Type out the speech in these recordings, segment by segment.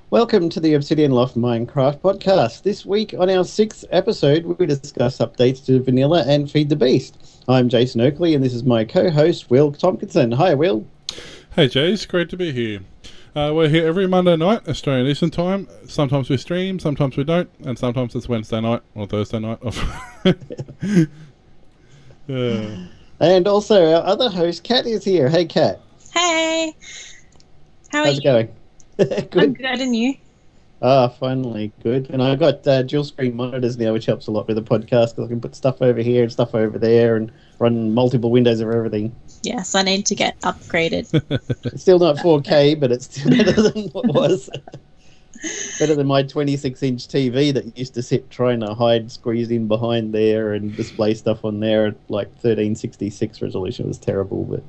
Welcome to the Obsidian Loft Minecraft podcast. This week on our 6th episode, we discuss updates to Vanilla and Feed the Beast. I'm Jason Oakley, and this is my co-host, WauloK. Hi, Will. Hey, Jay. It's great to be here. We're here every Monday night, Australian Eastern Time. Sometimes we stream, sometimes we don't, and sometimes it's Wednesday night or Thursday night. And also, our other host, Kat, is here. Hey, Kat. Hey. How are How's you? it going? Good. I'm good, and you? Finally, good. And I've got dual screen monitors now, which helps a lot with the podcast because I can put stuff over here and stuff over there and run multiple windows of everything. Yes, I need to get upgraded. It's still not 4K, but it's still better than what was. Better than my 26-inch TV that used to sit trying to hide, squeezed in behind there and display stuff on there at like 1366 resolution. It was terrible, but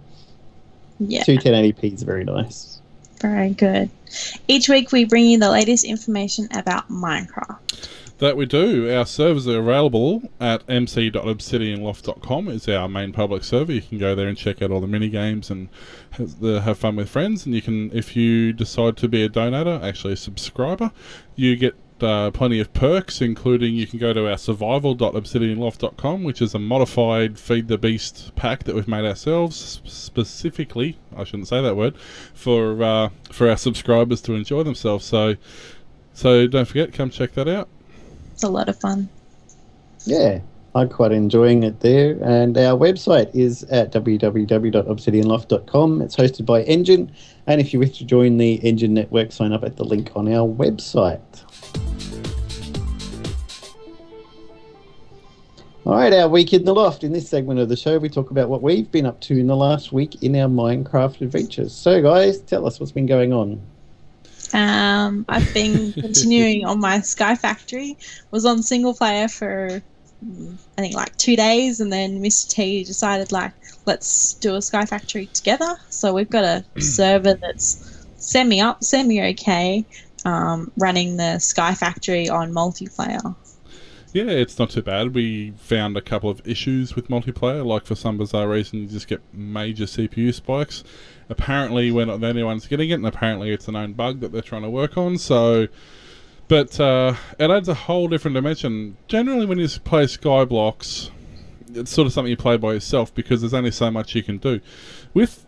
Yeah, 21080p is very nice. very good. Each week we bring you the latest information about Minecraft. That we do. Our servers are available at mc.obsidianloft.com. It's our main public server. You can go there and check out all the mini games and have fun with friends. And you can, if you decide to be a donator, actually a subscriber, you get plenty of perks, including you can go to our survival.obsidianloft.com, which is a modified Feed the Beast pack that we've made ourselves specifically, I shouldn't say that word, for our subscribers to enjoy themselves. So don't forget, come check that out. It's a lot of fun. Yeah, I'm quite enjoying it there. And our website is at www.obsidianloft.com. It's hosted by Engine. And if you wish to join the Engine network, sign up at the link on our website. All right, our Week in the Loft. In this segment of the show, we talk about what we've been up to in the last week in our Minecraft adventures. So, guys, tell us what's been going on. I've been continuing on my Sky Factory. Was on single player for I think like 2 days, and then Mr. T decided let's do a Sky Factory together. So we've got a server that's semi okay, running the Sky Factory on multiplayer. Yeah, it's not too bad. We found a couple of issues with multiplayer, like for some bizarre reason you just get major CPU spikes. Apparently we're not the only ones getting it, and apparently it's a known bug that they're trying to work on. But it adds a whole different dimension. Generally when you play Skyblocks, it's sort of something you play by yourself because there's only so much you can do. With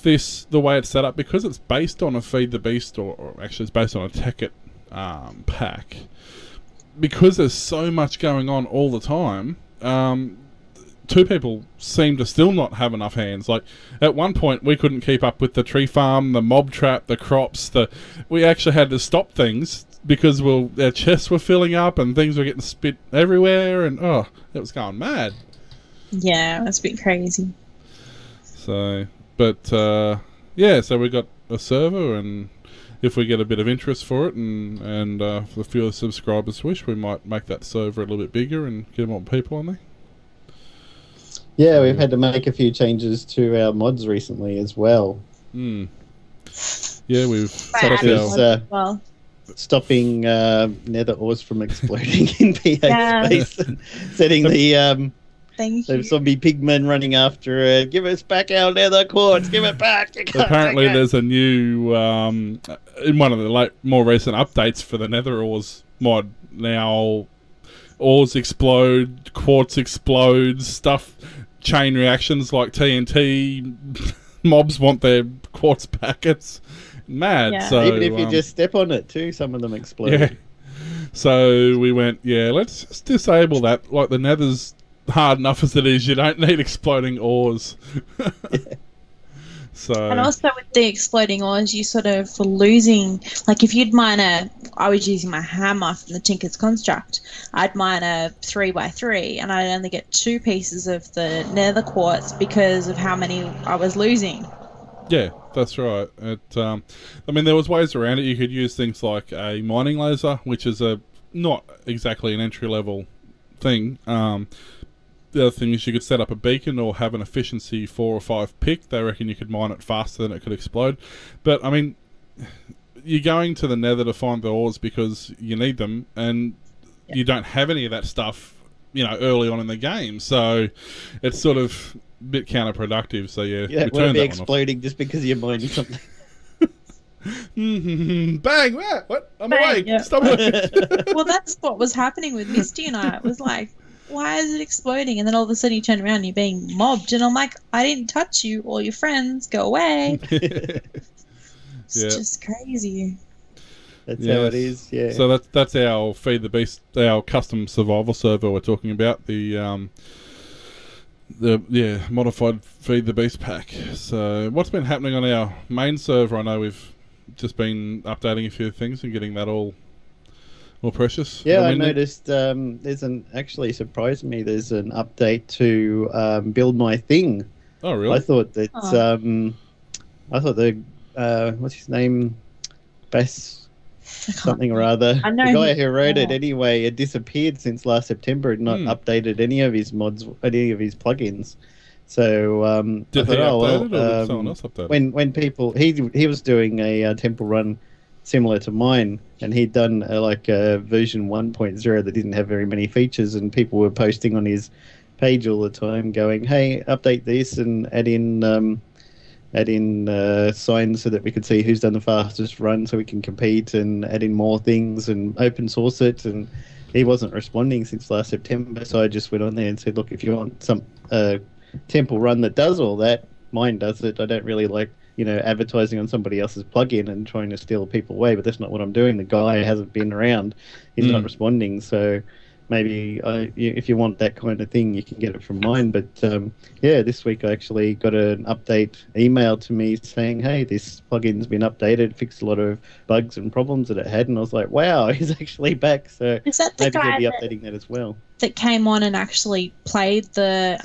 this, the way it's set up, because it's based on a Feed the Beast, or actually it's based on a Tekkit pack, because there's so much going on all the time, two people seem to still not have enough hands. Like, at one point, we couldn't keep up with the tree farm, the mob trap, the crops. We actually had to stop things because our chests were filling up and things were getting spit everywhere, and it was going mad. Yeah, it's a bit crazy. So, so we got a server, and if we get a bit of interest for it and a few of the subscribers wish, we might make that server a little bit bigger and get more people on there. Yeah, we've had to make a few changes to our mods recently as well. Yeah, we've stopping nether ores from exploding in PA space and setting the zombie pigmen running after it. Give us back our nether quartz. Give it back. Apparently there's a new in one of the more recent updates for the nether ores mod now. Ores explode, quartz explodes, stuff, chain reactions like TNT. Mobs want their quartz packets. Mad. Yeah. So even if you just step on it too, some of them explode. Yeah. So we went, let's just disable that. Like, the nether's hard enough as it is. You don't need exploding ores. Yeah. So, and also with the exploding ores, you sort of for losing, like if you'd mine I was using my hammer from the Tinker's Construct. I'd mine a 3x3 and I'd only get 2 pieces of the nether quartz because of how many I was losing. Yeah, that's right. There was ways around it. You could use things like a mining laser, which is not exactly an entry-level thing. The other thing is you could set up a beacon or have an efficiency 4 or 5 pick. They reckon you could mine it faster than it could explode. But, you're going to the nether to find the ores because you need them, and you don't have any of that stuff, early on in the game. So it's sort of a bit counterproductive. So, you don't want to be exploding just because you're mining something. Bang! What? I'm Bang, awake. yeah. Stop it. Well, that's what was happening with Misty and I. It was like, why is it exploding? And then all of a sudden you turn around and you're being mobbed. And I'm like, I didn't touch you. All your friends, go away. It's just crazy. That's how it is, yeah. So that's our Feed the Beast, our custom survival server we're talking about, the modified Feed the Beast pack. So what's been happening on our main server? I know we've just been updating a few things and getting that all precious. Yeah, I noticed actually surprised me, there's an update to build my thing. Oh, really? I thought that what's his name? Bass something or other. I know the guy who wrote it anyway had disappeared since last September and not updated any of his mods, any of his plugins. So did I thought, he update it, or did someone else update it? When people he was doing a temple run similar to mine, and he'd done a version 1.0 that didn't have very many features, and people were posting on his page all the time going, hey, update this and add in signs so that we could see who's done the fastest run so we can compete, and add in more things and open source it. And he wasn't responding since last September, so I just went on there and said, look, if you want some temple run that does all that, mine does it. I don't really like advertising on somebody else's plugin and trying to steal people away, but that's not what I'm doing. The guy hasn't been around, he's not responding, so maybe if you want that kind of thing, you can get it from mine. But this week I actually got an update email to me saying, hey, this plugin's been updated, fixed a lot of bugs and problems that it had, and I was like, wow, he's actually back. So is that the maybe guy he'll be updating that as well. That came on and actually played the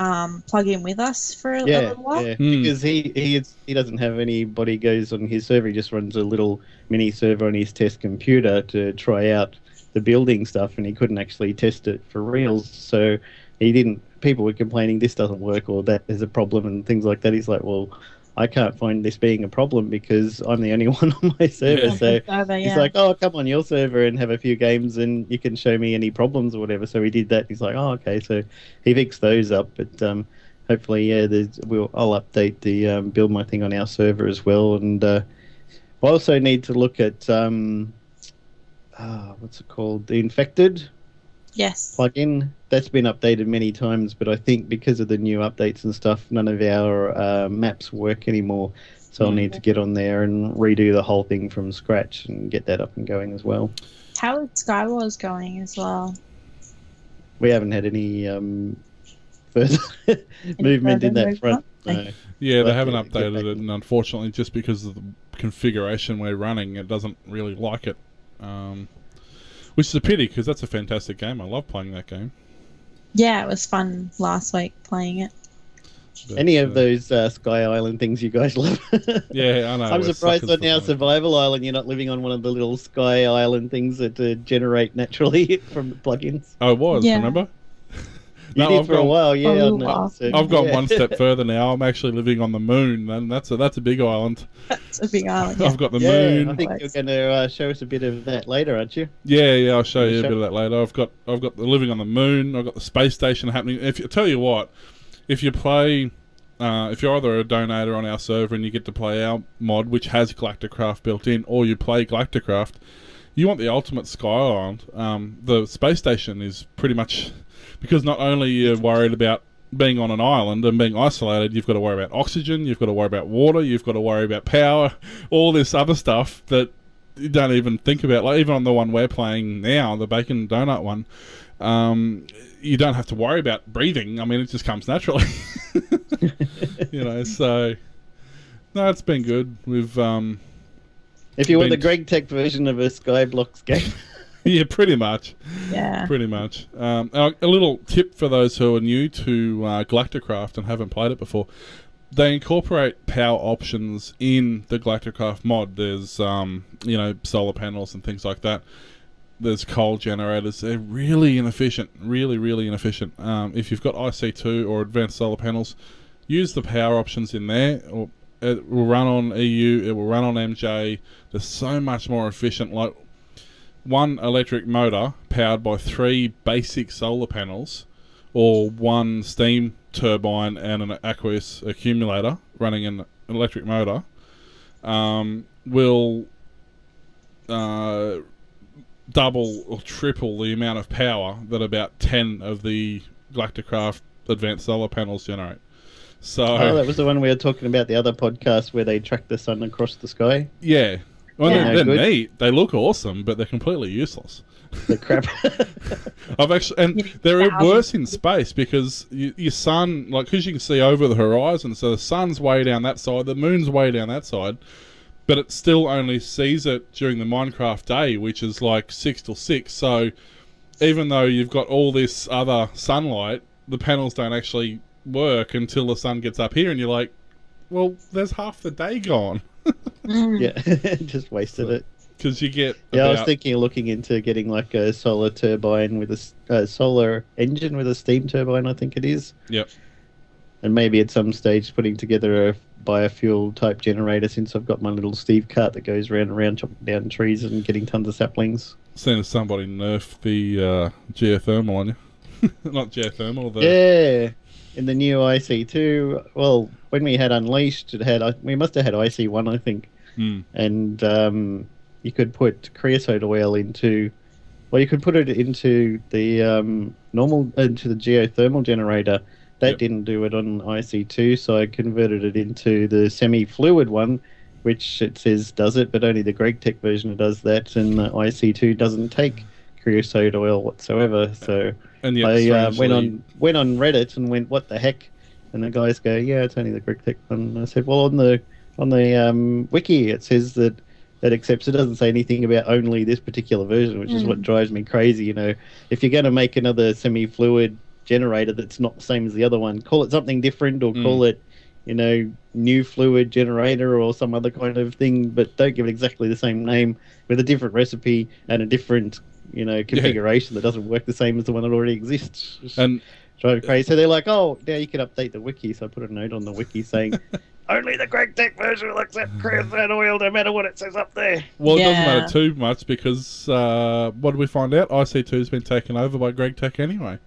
plugin with us for a little while? Yeah, because he doesn't have anybody goes on his server. He just runs a little mini server on his test computer to try out the building stuff, and he couldn't actually test it for reals, so he didn't. People were complaining this doesn't work or that is a problem and things like that. He's like, well, I can't find this being a problem because I'm the only one on my server. So he's like, oh, come on your server and have a few games and you can show me any problems or whatever. So he did that. He's like, oh, okay. So he fixed those up, but hopefully, I'll update the build my thing on our server as well. And I also need to look at what's it called? The Infected plugin. That's been updated many times, but I think because of the new updates and stuff, none of our maps work anymore. So I'll need to get on there and redo the whole thing from scratch and get that up and going as well. How is Skywars going as well? We haven't had any further movement in that front. No. Yeah, they haven't updated it, and unfortunately, just because of the configuration we're running, it doesn't really like it. Which is a pity, because that's a fantastic game. I love playing that game. Yeah, it was fun last week playing it. But, any of those Sky Island things you guys love? Yeah, I know. I'm surprised on our survival island you're not living on one of the little Sky Island things that generate naturally from the plugins. Oh, it was, remember? You did for a while, yeah. I've gone one step further now. I'm actually living on the moon, and that's a big island. That's a big island. I've got the moon. I think you're going to show us a bit of that later, aren't you? Yeah, I'll show you a bit of that later. I've got the living on the moon. I've got the space station happening. I tell you what, if you play, if you're either a donator on our server and you get to play our mod, which has Galacticraft built in, or you play Galacticraft, you want the ultimate Sky Island. The space station is pretty much. Because not only you're worried about being on an island and being isolated, you've got to worry about oxygen, you've got to worry about water, you've got to worry about power, all this other stuff that you don't even think about. Like even on the one we're playing now, the Bacon Donut one, you don't have to worry about breathing. I mean, it just comes naturally. So no, it's been good. We've if you want the Greg Tech version of a Skyblocks game. Yeah, pretty much. Yeah. Pretty much. A little tip for those who are new to Galacticraft and haven't played it before. They incorporate power options in the Galacticraft mod. There's, solar panels and things like that. There's coal generators. They're really inefficient. Really, really inefficient. If you've got IC2 or advanced solar panels, use the power options in there. Or it will run on EU. It will run on MJ. They're so much more efficient. Like one electric motor powered by 3 basic solar panels, or 1 steam turbine and an aqueous accumulator running an electric motor. will double or triple the amount of power that about 10 of the Galacticraft advanced solar panels generate. So, that was the one we were talking about the other podcast where they track the sun across the sky. Yeah. Well, Yeah. they're neat. They look awesome, but they're completely useless. The crap. They're worse in space because your sun, like, because you can see over the horizon, so the sun's way down that side, the moon's way down that side, but it still only sees it during the Minecraft day, which is like 6 till 6. So even though you've got all this other sunlight, the panels don't actually work until the sun gets up here, and you're like, well, there's half the day gone. Yeah, just wasted it. Because you get I was thinking of looking into getting like a solar turbine with a solar engine with a steam turbine, I think it is. Yep. And maybe at some stage putting together a biofuel type generator, since I've got my little Steve cart that goes round and round chopping down trees and getting tons of saplings. Seeing as somebody nerfed the geothermal on you. Not geothermal, Yeah. In the new IC2, well, when we had Unleashed, we must have had IC1, I think. And you could put creosote oil into, well, you could put it into the into the geothermal generator. That didn't do it on IC2, so I converted it into the semi-fluid one, which it says does it, but only the GregTech version does that, and the IC2 doesn't take creosote oil whatsoever. So and yet, I went on Reddit and went, what the heck? And the guys go, yeah, it's only the GregTech one. And I said, well, on the wiki it says that accepts it. Doesn't say anything about only this particular version, which is what drives me crazy. You know, if you're going to make another semi-fluid generator that's not the same as the other one, call it something different, or call it, you know, new fluid generator or some other kind of thing, but don't give it exactly the same name with a different recipe and a different, you know, configuration that doesn't work the same as the one that already exists. And drive crazy. So they're like, oh, now you can update the wiki. So I put a note on the wiki saying only the GregTech version will accept creosote oil, no matter what it says up there. Well, it doesn't matter too much because what did we find out? IC2 has been taken over by GregTech anyway.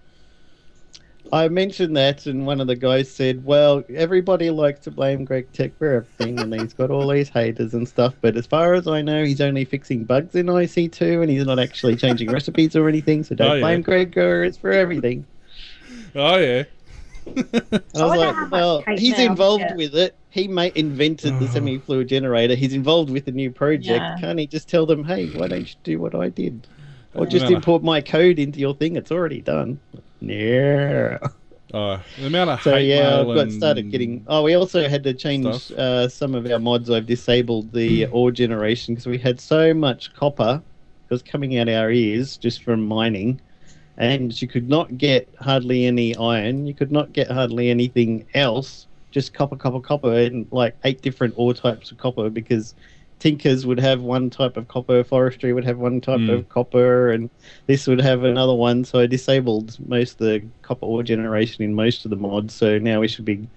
I mentioned that, and one of the guys said, well, everybody likes to blame GregTech for everything, and he's got all these haters and stuff, but as far as I know, he's only fixing bugs in IC2, and he's not actually changing recipes or anything, so don't blame Greg, it's for everything. Oh, yeah. I was like, well, he's involved with it. He invented the semi-fluid generator. He's involved with the new project. Yeah. Can't he just tell them, hey, why don't you do what I did? Or just import my code into your thing. It's already done. Yeah. The amount of hate mail I've started getting... Oh, we also had to change some of our mods. I've disabled the ore generation because we had so much copper that was coming out our ears just from mining. And you could not get hardly any iron. You could not get hardly anything else. Just copper, and like 8 different ore types of copper, because tinkers would have one type of copper, forestry would have one type of copper, and this would have another one. So I disabled most of the copper ore generation in most of the mods. So now we should be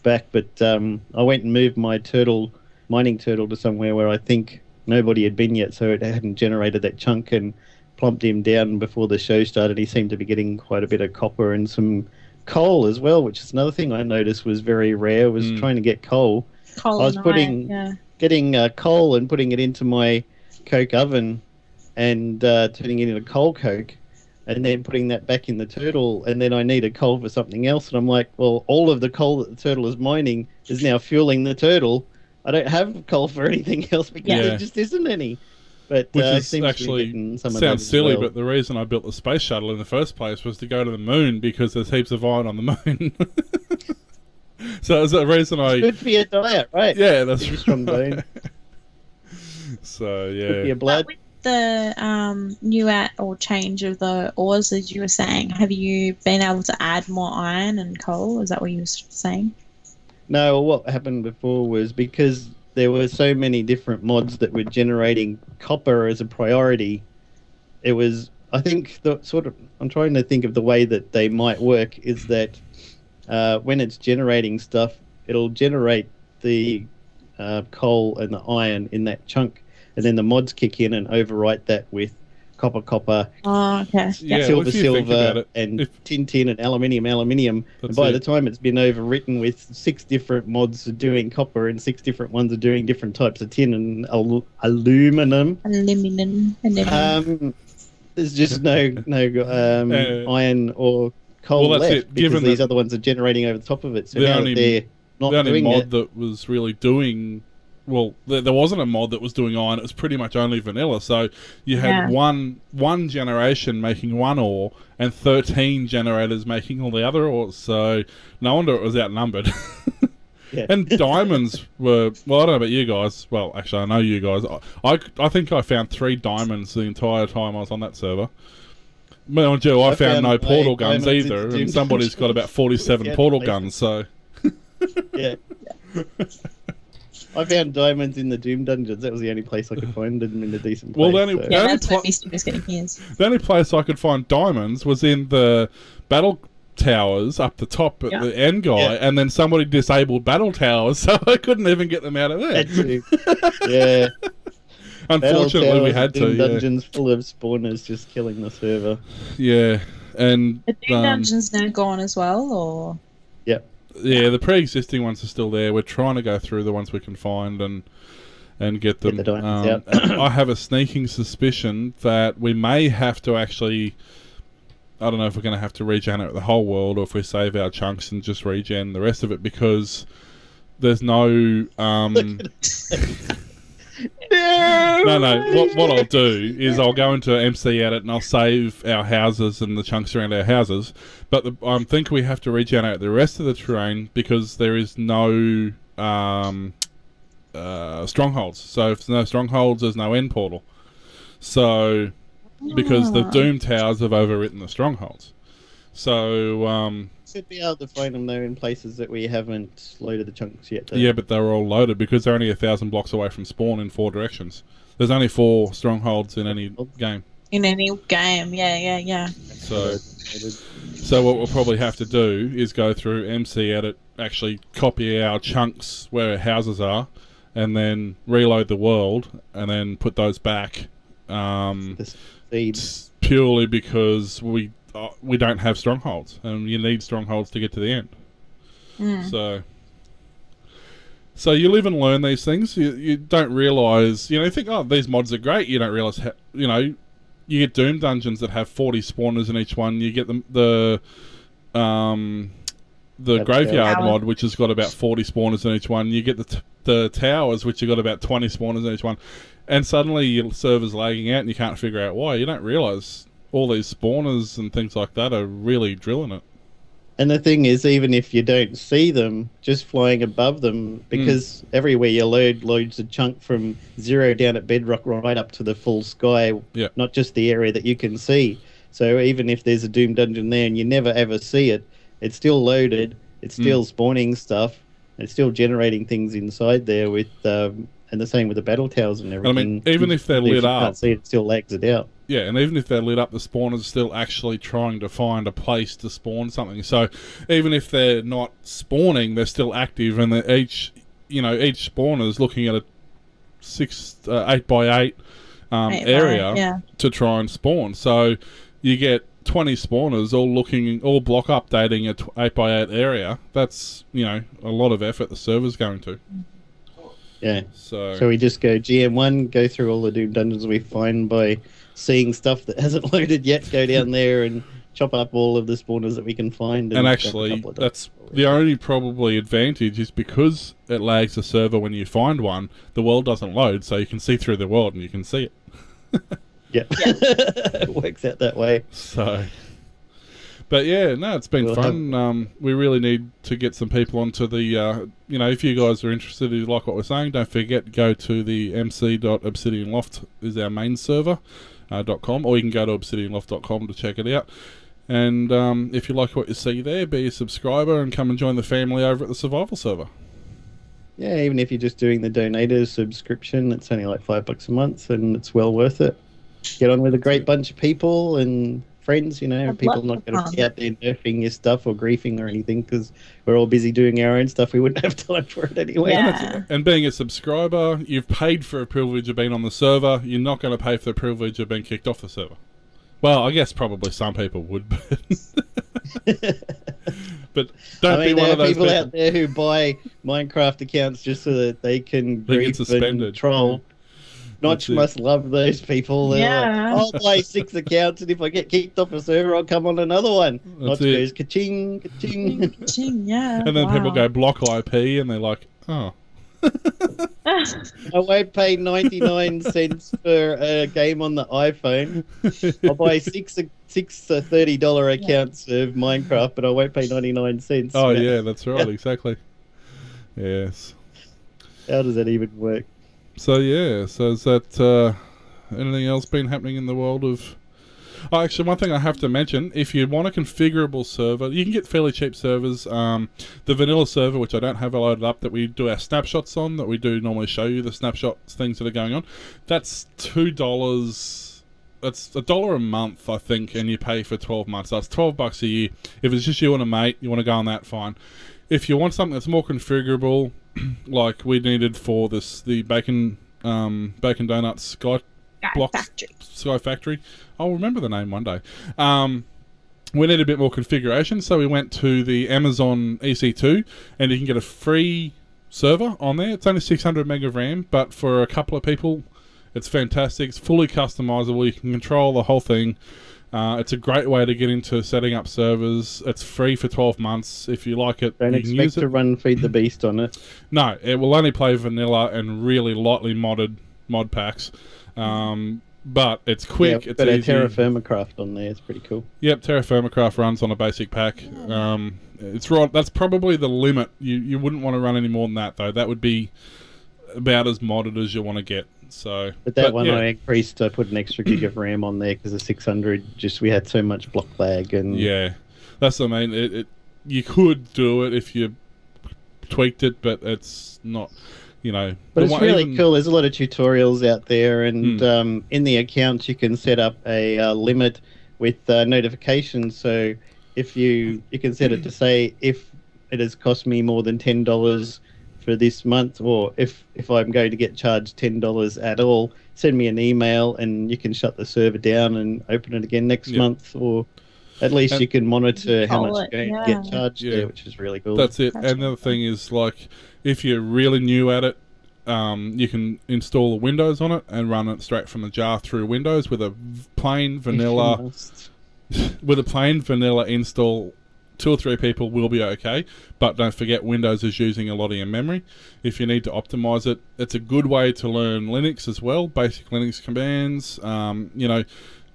back. But I went and moved my mining turtle to somewhere where I think nobody had been yet, so it hadn't generated that chunk, and plumped him down before the show started. He seemed to be getting quite a bit of copper and some coal as well, which is another thing I noticed was very rare, was trying to get coal. I was getting coal and putting it into my coke oven and turning it into coal coke, and then putting that back in the turtle, and then I needed coal for something else, and I'm like, well, all of the coal that the turtle is mining is now fueling the turtle. I don't have coal for anything else because there just isn't any. But which is actually sounds silly, but the reason I built the space shuttle in the first place was to go to the moon because there's heaps of iron on the moon. So that's the reason it's good for your diet, right? Yeah, that's strong bone. So yeah, good for your blood. But with the new or change of the ores, as you were saying, have you been able to add more iron and coal? Is that what you were saying? No, what happened before was because there were so many different mods that were generating copper as a priority. It was, I think, I'm trying to think of the way that they might work is that when it's generating stuff, it'll generate the coal and the iron in that chunk, and then the mods kick in and overwrite that with copper, Oh, okay. Yeah, silver, if you think about silver, it, and tin, and aluminium. And by the time it's been overwritten with 6 different mods are doing copper and 6 different ones are doing different types of tin and aluminum. There's just no iron or coal Well, that's left it, because given these that other ones are generating over the top of it. So the now only- that they're not the only doing mod it, that was really doing... Well, there wasn't a mod that was doing iron. It was pretty much only vanilla. So you had one generation making one ore and 13 generators making all the other ores. So no wonder it was outnumbered. yeah. And diamonds were... Well, I don't know about you guys. Well, actually, I know you guys. I think I found 3 diamonds the entire time I was on that server. Well, Joe, I found no portal guns either. And somebody's got about 47 portal guns, so... yeah. I found diamonds in the Doom dungeons. That was the only place I could find them in a decent place. Well, that's where Misty was getting his. the only place I could find diamonds was in the battle towers up the top at the end guy, and then somebody disabled battle towers, so I couldn't even get them out of there. Yeah. Unfortunately, we had to. Dungeons full of spawners just killing the server. Yeah, and the Doom dungeons now gone as well, or? Yep. Yeah, the pre-existing ones are still there. We're trying to go through the ones we can find and get them. Get the diamonds out. I have a sneaking suspicion that we may have to actually... I don't know if we're going to have to regenerate the whole world or if we save our chunks and just regen the rest of it, because there's no... No. What I'll do is I'll go into MC Edit and I'll save our houses and the chunks around our houses. But I think we have to regenerate the rest of the terrain because there is no strongholds. So if there's no strongholds, there's no end portal. So because the Doom Towers have overwritten the strongholds. So should be able to find them though in places that we haven't loaded the chunks yet. Though. Yeah, but they're all loaded because they're only 1,000 blocks away from spawn in 4 directions. There's only 4 strongholds in any game. In any game, yeah. So what we'll probably have to do is go through MC Edit, actually copy our chunks where our houses are, and then reload the world, and then put those back. Purely because we don't have strongholds, and you need strongholds to get to the end. So you live and learn these things. You don't realise, you think, oh, these mods are great. You don't realise how, you get Doom dungeons that have 40 spawners in each one. You get the graveyard mod, which has got about 40 spawners in each one. You get the towers, which have got about 20 spawners in each one. And suddenly your server's lagging out and you can't figure out why. You don't realise all these spawners and things like that are really drilling it. And the thing is, even if you don't see them, just flying above them, because everywhere you loads a chunk from 0 down at bedrock right up to the full sky, not just the area that you can see. So even if there's a Doom dungeon there and you never ever see it, it's still loaded, it's still spawning stuff, it's still generating things inside there with... and the same with the battle towers and everything. I mean, even if they're lit up... You can't see it, still lags it out. Yeah, and even if they're lit up, the spawners are still actually trying to find a place to spawn something. So even if they're not spawning, they're still active, and each spawner is looking at a 8x8 area to try and spawn. So you get 20 spawners all block updating a 8x8 area. That's, a lot of effort the server's going to. Yeah. So we just go GM1, go through all the Doom dungeons we find by seeing stuff that hasn't loaded yet, go down there and chop up all of the spawners that we can find. And actually, that's the only probably advantage is because it lags the server when you find one, the world doesn't load, so you can see through the world and you can see it. Yeah. It works out that way. So... But yeah, no, it's been fun. We really need to get some people onto the, if you guys are interested, if you like what we're saying, don't forget, go to the mc.obsidianloft is our main server, .com, or you can go to obsidianloft.com to check it out. And if you like what you see there, be a subscriber and come and join the family over at the survival server. Yeah, even if you're just doing the donators subscription, it's only like $5 a month and it's well worth it. Get on with a great bunch of people and friends, you know. I'd People love not to going to be come. out there nerfing your stuff or griefing or anything because we're all busy doing our own stuff. We wouldn't have time for it anyway. Yeah. And being a subscriber, you've paid for a privilege of being on the server. You're not going to pay for the privilege of being kicked off the server. Well, I guess probably some people would, but don't be one there of are those people out there who buy Minecraft accounts just so that they can grief suspended. and troll. Notch must love those people. They're Yeah. like, I'll buy 6 accounts, and if I get kicked off a server, I'll come on another one. Notch it. goes ka-ching, ka-ching. Ching, yeah. And then wow. people go block IP, and they're like, oh. I won't pay 99 cents for a game on the iPhone. I'll buy six $30 accounts of Minecraft, but I won't pay 99 cents. Oh, yeah, that's right, exactly. Yes. How does that even work? So, yeah, so is that anything else been happening in the world of... Oh, actually, one thing I have to mention, if you want a configurable server, you can get fairly cheap servers. The vanilla server, which I don't have loaded up, that we do our snapshots on, that we do normally show you the snapshots, things that are going on, that's $2. That's $1 a month, I think, and you pay for 12 months. That's $12 a year. If it's just you and a mate, you want to go on that, fine. If you want something that's more configurable, like we needed for the bacon donuts Sky Factory. I'll remember the name one day. We need a bit more configuration, so we went to the Amazon EC2, and you can get a free server on there. It's only 600 meg of RAM, but for a couple of people, it's fantastic. It's fully customizable. You can control the whole thing. It's a great way to get into setting up servers. It's free for 12 months. If you like it, Don't you can expect use it. to run Feed the Beast on it. No, it will only play vanilla and really lightly modded mod packs. But it's quick. Yeah, it's got our easy. Terra Firmacraft on there. It's pretty cool. Yep, Terra Firmacraft runs on a basic pack. It's right. That's probably the limit. You wouldn't want to run any more than that, though. That would be about as modded as you want to get. So, But that one yeah. I increased. I put an extra gig of RAM on there because the 600. Just we had so much block lag and Yeah, that's what I mean. You could do it if you tweaked it, but it's not. You know, But it's really cool. There's a lot of tutorials out there, and in the account you can set up a limit with notifications. So if you can set it to say if it has cost me more than $10 for this month, or if I'm going to get charged $10 at all, send me an email, and you can shut the server down and open it again next month, or at least you can monitor how much you're going to get charged there, which is really cool. That's it. And the other thing is, like, if you're really new at it, you can install Windows on it and run it straight from the jar through Windows with a plain vanilla install. 2 or 3 people will be okay, but don't forget Windows is using a lot of your memory. If you need to optimize it, it's a good way to learn Linux as well, basic Linux commands. You know,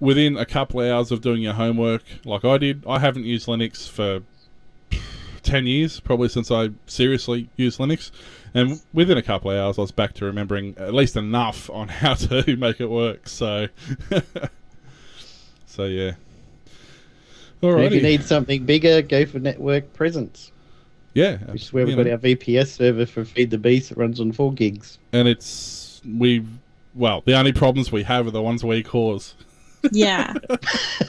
within a couple of hours of doing your homework, like I did, I haven't used Linux for 10 years, probably since I seriously used Linux. And within a couple of hours, I was back to remembering at least enough on how to make it work. So, so yeah. Alrighty. If you need something bigger, go for network presence. Yeah. Which is where we've got our VPS server for Feed the Beast. It runs on 4 gigs. And the only problems we have are the ones we cause. Yeah.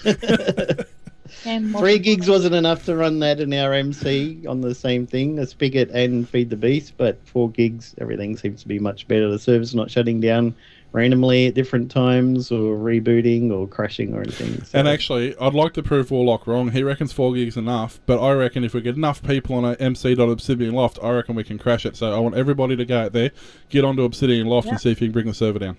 3 gigs wasn't enough to run that in our MC on the same thing, the Spigot and Feed the Beast, but 4 gigs, everything seems to be much better. The server's not shutting down randomly at different times or rebooting or crashing or anything. So. And actually, I'd like to prove WauloK wrong. He reckons 4 gigs enough, but I reckon if we get enough people on MC.Obsidian Loft, I reckon we can crash it. So I want everybody to go out there, get onto Obsidian Loft and see if you can bring the server down.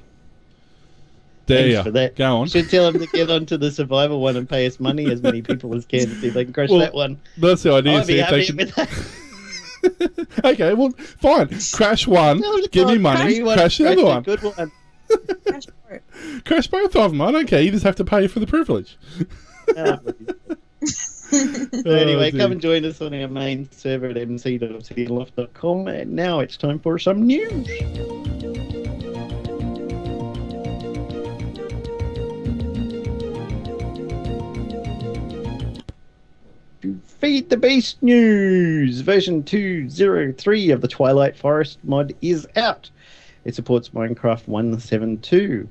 Thanks for that. Go on. Should tell them to get onto the survival one and pay us money, as many people as can, to see if they can crash that one. That's the idea. I'd be happy with that. Okay, well, fine. Crash one, give me money, crash the other one. Good one. Crash both of them. I don't care. You just have to pay for the privilege. Anyway, come and join us on our main server at mc.obsidianloft.com. And now it's time for some news. Feed the Beast news. Version 2.03 of the Twilight Forest mod is out. It supports Minecraft 1.7.2.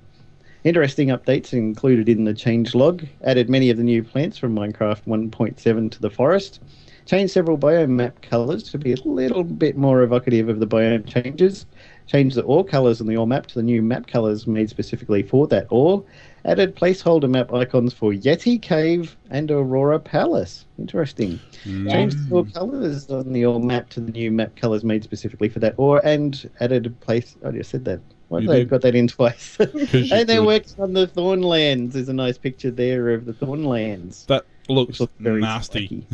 Interesting updates included in the change log. Added many of the new plants from Minecraft 1.7 to the forest. Changed several biome map colours to be a little bit more evocative of the biome changes. Changed the ore colours on the ore map to the new map colours made specifically for that ore. Added placeholder map icons for Yeti Cave and Aurora Palace. Interesting. Changed the ore colours on the ore map to the new map colours made specifically for that ore, and added a place... I just said that. Why have they got that in twice? And they're working on the Thornlands. There's a nice picture there of the Thornlands. That looks very nasty.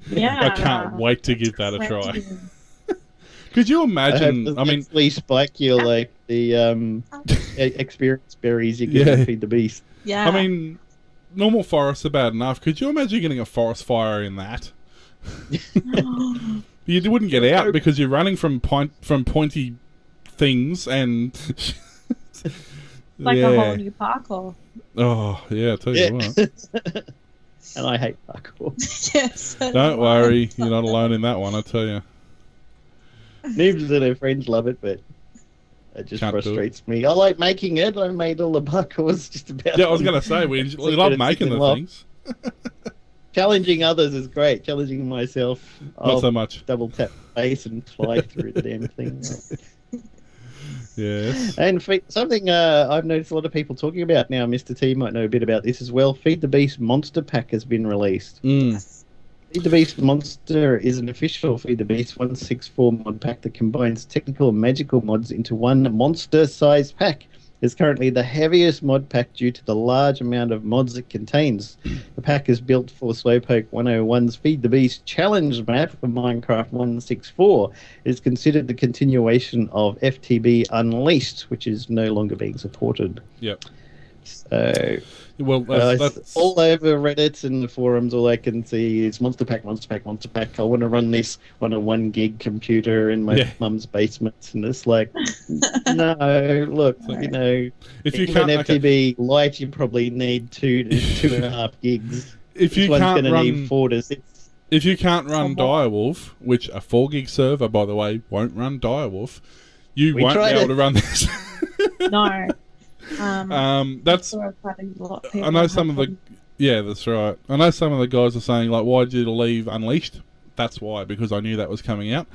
Yeah. I can't wait to give that a try. Could you imagine? I mean, please spike you like the experience berries you get to feed the beast. Yeah. I mean, normal forests are bad enough. Could you imagine getting a forest fire in that? You wouldn't get out because you're running from pointy things and like a whole new parkour. Oh yeah, I tell you what. And I hate parkour. Yes. Don't worry, you're not alone in that one. I tell you. Noobs and their friends love it, but it just frustrates me. I like making it. I made all the parkours just about. Yeah, I was going to say we love making the things. Challenging others is great. Challenging myself, not so much. Double tap face and fly through the damn thing. Yes. And something I've noticed a lot of people talking about now, Mr. T might know a bit about this as well. Feed the Beast Monster Pack has been released. Feed the Beast Monster is an official Feed the Beast 164 mod pack that combines technical and magical mods into one monster-sized pack. It's currently the heaviest mod pack due to the large amount of mods it contains. The pack is built for Slowpoke 101's Feed the Beast challenge map for Minecraft 164. It is considered the continuation of FTB Unleashed, which is no longer being supported. Yep. So, well, that's all over Reddit and the forums. All I can see is monster pack, monster pack, monster pack. I want to run this on a 1 gig computer in my mum's basement, and it's like, no. Look, you know, if you even can't FTB Lite, you probably need 2.5 gigs. If you can't run, need 4 to 6. If you can't run Direwolf, which a 4 gig server, by the way, won't run Direwolf, you won't be able to run this. No. That's. I know some of the. Yeah, that's right. I know some of the guys are saying like, "Why did you leave Unleashed?" That's why, because I knew that was coming out,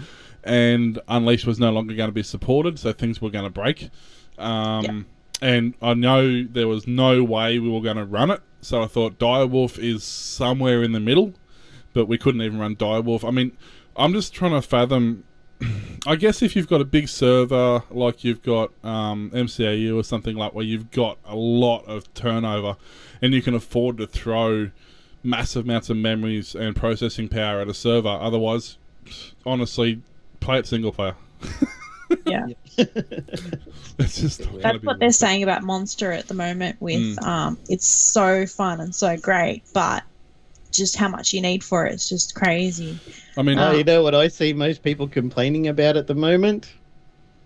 and Unleashed was no longer going to be supported, so things were going to break. And I know there was no way we were going to run it, so I thought Direwolf is somewhere in the middle, but we couldn't even run Direwolf. I mean, I'm just trying to fathom. I guess if you've got a big server like you've got MCAU or something like where you've got a lot of turnover and you can afford to throw massive amounts of memories and processing power at a server, otherwise, honestly, play it single player. Yeah. It's just that's what they're saying about Monster at the moment with it's so fun and so great, but just how much you need for it, it's just crazy. I mean, you know what I see most people complaining about at the moment?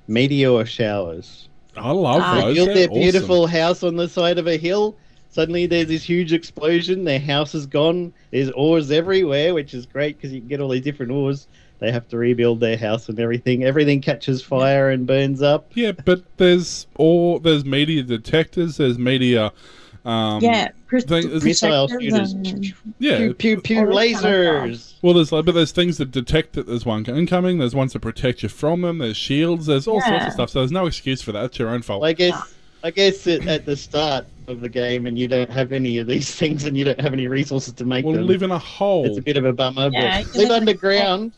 Meteor showers. I love those. They build their beautiful house on the side of a hill. Suddenly there's this huge explosion. Their house is gone. There's ores everywhere, which is great because you can get all these different ores. They have to rebuild their house and everything. Everything catches fire and burns up. Yeah, but there's meteor detectors. There's meteor. Missile shooters. Yeah, pew pew lasers. Well, there's things that detect that there's one incoming. There's ones that protect you from them. There's shields. There's all sorts of stuff. So there's no excuse for that. It's your own fault. I guess at the start of the game, and you don't have any of these things, and you don't have any resources to make them. Live in a hole. It's a bit of a bummer. But live underground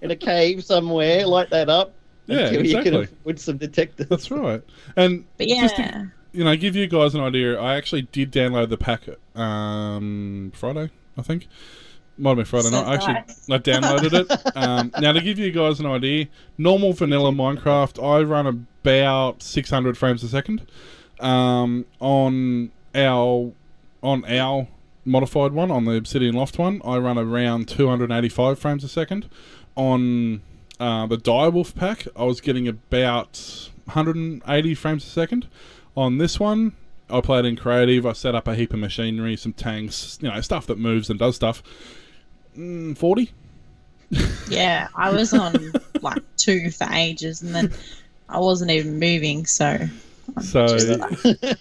in a cave somewhere. Light that up. Until you can afford some detectors. That's right. And just to, give you guys an idea, I actually did download the pack Friday, I think. Might have been Friday night. I downloaded it. Now, to give you guys an idea, normal vanilla Minecraft, I run about 600 frames a second. On our modified one, on the Obsidian Loft one, I run around 285 frames a second. On the Direwolf pack, I was getting about 180 frames a second. On this one, I played in creative. I set up a heap of machinery, some tanks, stuff that moves and does stuff. 40. Yeah, I was on 2 for ages, and then I wasn't even moving. So So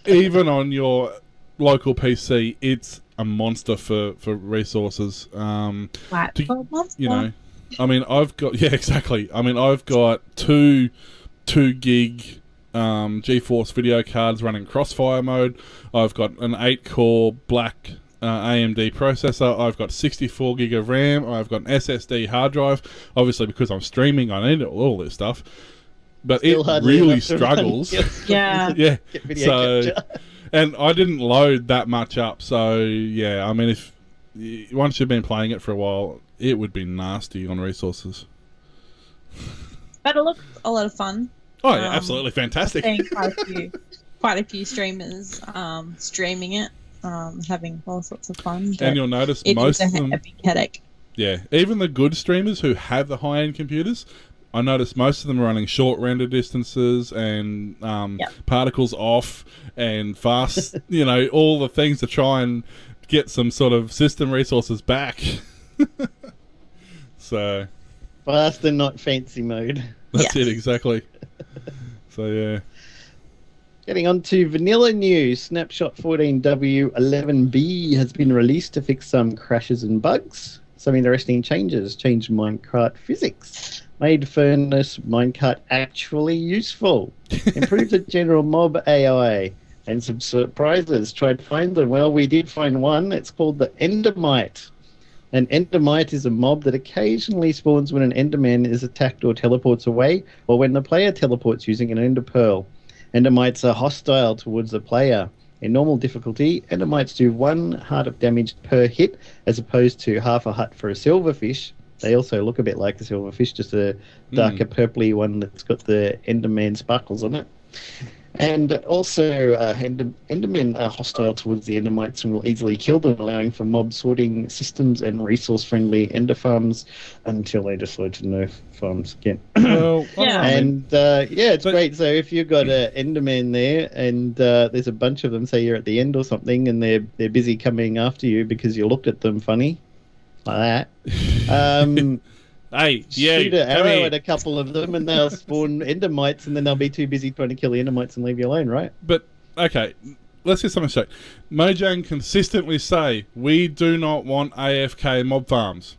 even on your local PC, it's a monster for resources. Monster. You know, I mean, I've got exactly. I mean, I've got two gig GeForce video cards running Crossfire mode. I've got an 8-core black AMD processor. I've got 64 gig of RAM. I've got an SSD hard drive. Obviously, because I'm streaming, I need all this stuff. But Still it really struggles. Yeah. Yeah. So, capture. and I didn't load that much up. So yeah, I mean, if once you've been playing it for a while, it would be nasty on resources. But it looked a lot of fun. Oh yeah, absolutely fantastic. Seeing quite a few streamers streaming it, having all sorts of fun. And you'll notice it most is of them. a big headache. Yeah, even the good streamers who have the high-end computers, I noticed most of them are running short render distances and particles off and fast, all the things to try and get some sort of system resources back. So Fast and not fancy mode. that's it, exactly. So yeah. Getting on to vanilla news. Snapshot 14W11B has been released to fix some crashes and bugs. Some interesting changes. Changed minecart physics. Made Furnace Minecart actually useful. Improved the general mob AI. And some surprises. Tried to find them. Well, we did find one. It's called the Endermite. An Endermite is a mob that occasionally spawns when an Enderman is attacked or teleports away, or when the player teleports using an Ender Pearl. Endermites are hostile towards the player. In normal difficulty, Endermites do 1 heart of damage per hit, as opposed to half a heart for a silverfish. They also look a bit like a silverfish, just a darker purpley one that's got the Enderman sparkles on it. And also, Endermen are hostile towards the Endermites and will easily kill them, allowing for mob sorting systems and resource-friendly Ender farms until they decide to nerf farms again. Well, it's great. So if you've got an Enderman there and there's a bunch of them, say you're at the end or something, and they're busy coming after you because you looked at them funny, like that. Hey, shoot an arrow at a couple of them and they'll spawn Endermites, and then they'll be too busy trying to kill the Endermites and leave you alone, right? But, okay, let's get something straight. Mojang consistently say, we do not want AFK mob farms.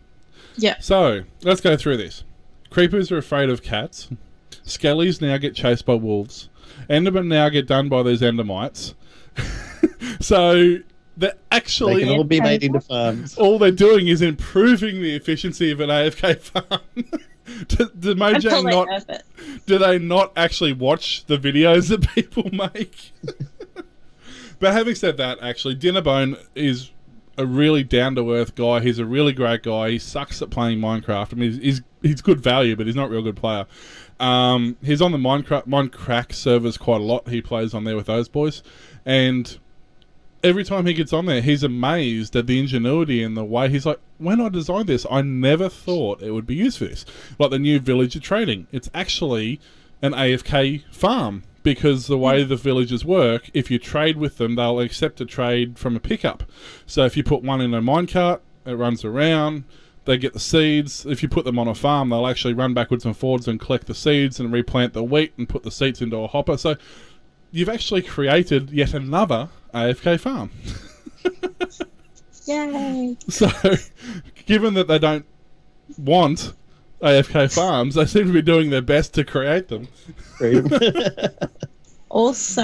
Yeah. So, let's go through this. Creepers are afraid of cats. Skellies now get chased by wolves. Endermen now get done by these Endermites. So... They can all be made into farms. All they're doing is improving the efficiency of an AFK farm. Do Mojang do they not actually watch the videos that people make? But having said that, actually, Dinnerbone is a really down-to-earth guy. He's a really great guy. He sucks at playing Minecraft. I mean, he's good value, but he's not a real good player. He's on the Minecraft servers quite a lot. He plays on there with those boys. And... every time he gets on there, he's amazed at the ingenuity and the way he's like, when I designed this, I never thought it would be used for this. Like the new villager trading. It's actually an AFK farm because the way the villagers work, if you trade with them, they'll accept a trade from a pickup. So if you put one in a minecart, it runs around, they get the seeds. If you put them on a farm, they'll actually run backwards and forwards and collect the seeds and replant the wheat and put the seeds into a hopper. So you've actually created yet another AFK farm. Yay! So, given that they don't want AFK farms, they seem to be doing their best to create them. Also,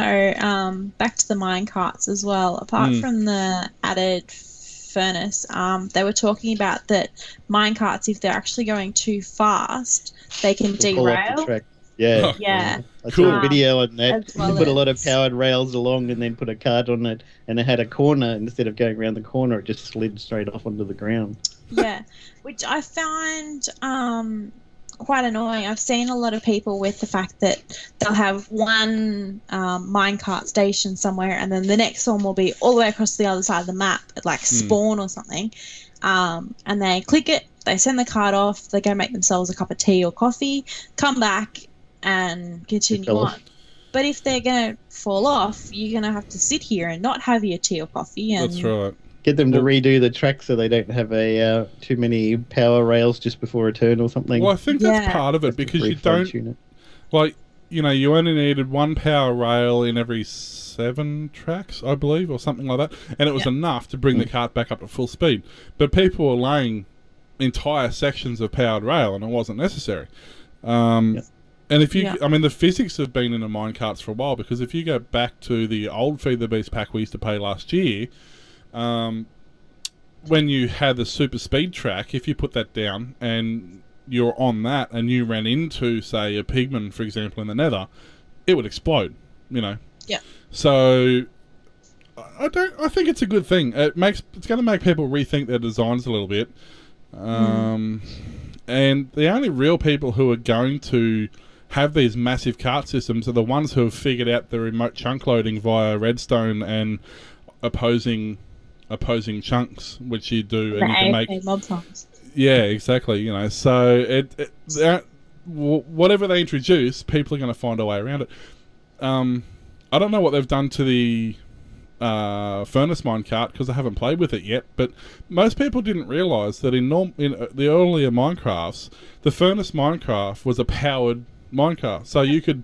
back to the minecarts as well. Apart from the added furnace, they were talking about that minecarts, if they're actually going too fast, they can derail. Yeah. Yeah. I saw a video on that. Well They put a lot of powered rails along and then put a cart on it, and it had a corner. Instead of going around the corner, it just slid straight off onto the ground. Yeah, which I find quite annoying. I've seen a lot of people with the fact that they'll have one minecart station somewhere, and then the next one will be all the way across the other side of the map, at like spawn or something. And they click it, they send the cart off, they go make themselves a cup of tea or coffee, come back and continue on. But if they're going to fall off, you're going to have to sit here and not have your tea or coffee. And that's right. Get them to redo the track so they don't have too many power rails just before a turn or something. Well, I think that's part of it because you don't... you only needed one power rail in every 7 tracks, I believe, or something like that, and it was enough to bring the cart back up to full speed. But people were laying entire sections of powered rail, and it wasn't necessary. And if you, I mean, the physics have been in the minecarts for a while, because if you go back to the old Feed the Beast pack we used to play last year, when you had the super speed track, if you put that down and you're on that and you ran into, say, a pigman, for example, in the nether, it would explode, Yeah. So I think it's a good thing. It's going to make people rethink their designs a little bit. And the only real people who are going to have these massive cart systems are the ones who have figured out the remote chunk loading via redstone and opposing chunks, which you do, and you can make mob farms. Yeah, exactly. So whatever they introduce, people are going to find a way around it. I don't know what they've done to the furnace minecart, because I haven't played with it yet, but most people didn't realise that in the earlier Minecrafts, the furnace minecart was a powered minecart. So you could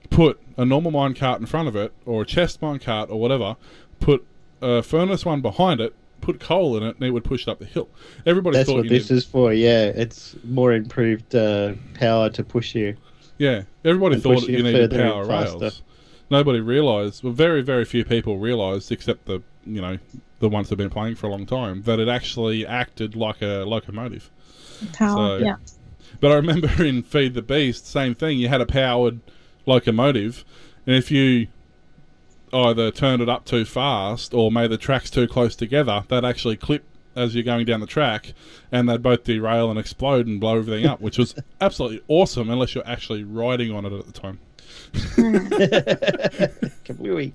put a normal minecart in front of it, or a chest minecart, or whatever, put a furnace one behind it, put coal in it, and it would push it up the hill. That's what this is for, it's more improved power to push you. Yeah, everybody thought you needed power rails. Nobody realised, well, very, very few people realised, except the ones who've been playing for a long time, that it actually acted like a locomotive. Power, But I remember in Feed the Beast, same thing, you had a powered locomotive, and if you either turned it up too fast or made the tracks too close together, they'd actually clip as you're going down the track, and they'd both derail and explode and blow everything up, which was absolutely awesome, unless you're actually riding on it at the time. Completely.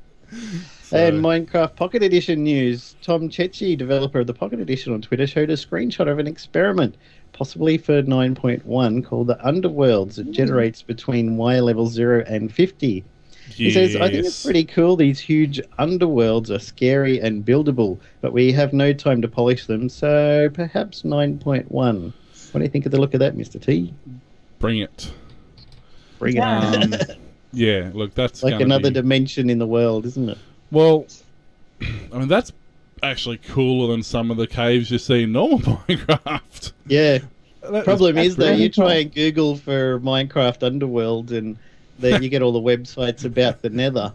And Minecraft Pocket Edition news. Tom Chechi, developer of the Pocket Edition on Twitter, showed a screenshot of an experiment, possibly for 9.1, called the Underworlds. It generates between Y level 0 and 50. He says, I think it's pretty cool. These huge underworlds are scary and buildable, but we have no time to polish them, so perhaps 9.1. What do you think of the look of that, Mr. T? Bring it. Bring it. Yeah, look, that's like another dimension in the world, isn't it? Well, I mean, that's actually cooler than some of the caves you see in normal Minecraft. Yeah. Problem is, though, you try and Google for Minecraft Underworld, and you get all the websites about the Nether.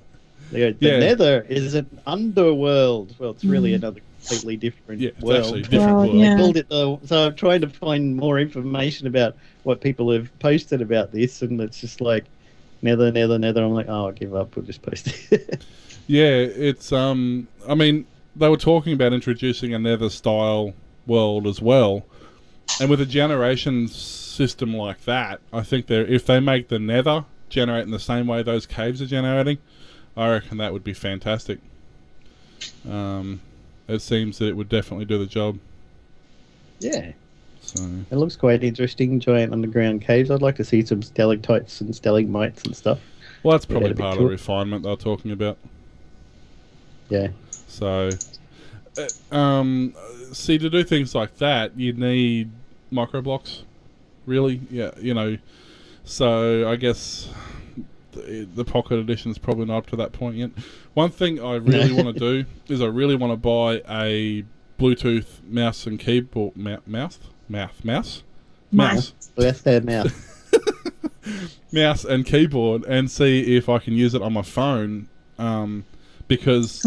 They go, the Nether is an underworld. Well, it's really another completely different world. Actually a different world. They called it though. So I'm trying to find more information about what people have posted about this, and it's just like Nether. I'm like, I'll give up. We'll just post it. Yeah, it's I mean, they were talking about introducing a Nether style world as well, and with a generation system like that, I think if they make the Nether generate in the same way those caves are generating, I reckon that would be fantastic. It seems that it would definitely do the job. Yeah. So it looks quite interesting, giant underground caves. I'd like to see some stalactites and stalagmites and stuff. Well, that's probably part of the refinement they're talking about. Yeah. So, see, to do things like that, you need microblocks, really. Yeah, So I guess the Pocket Edition is probably not up to that point yet. One thing I really want to do is I really want to buy a Bluetooth mouse and keyboard. Mouse. That's their mouth. Mouse and keyboard, and see if I can use it on my phone. Because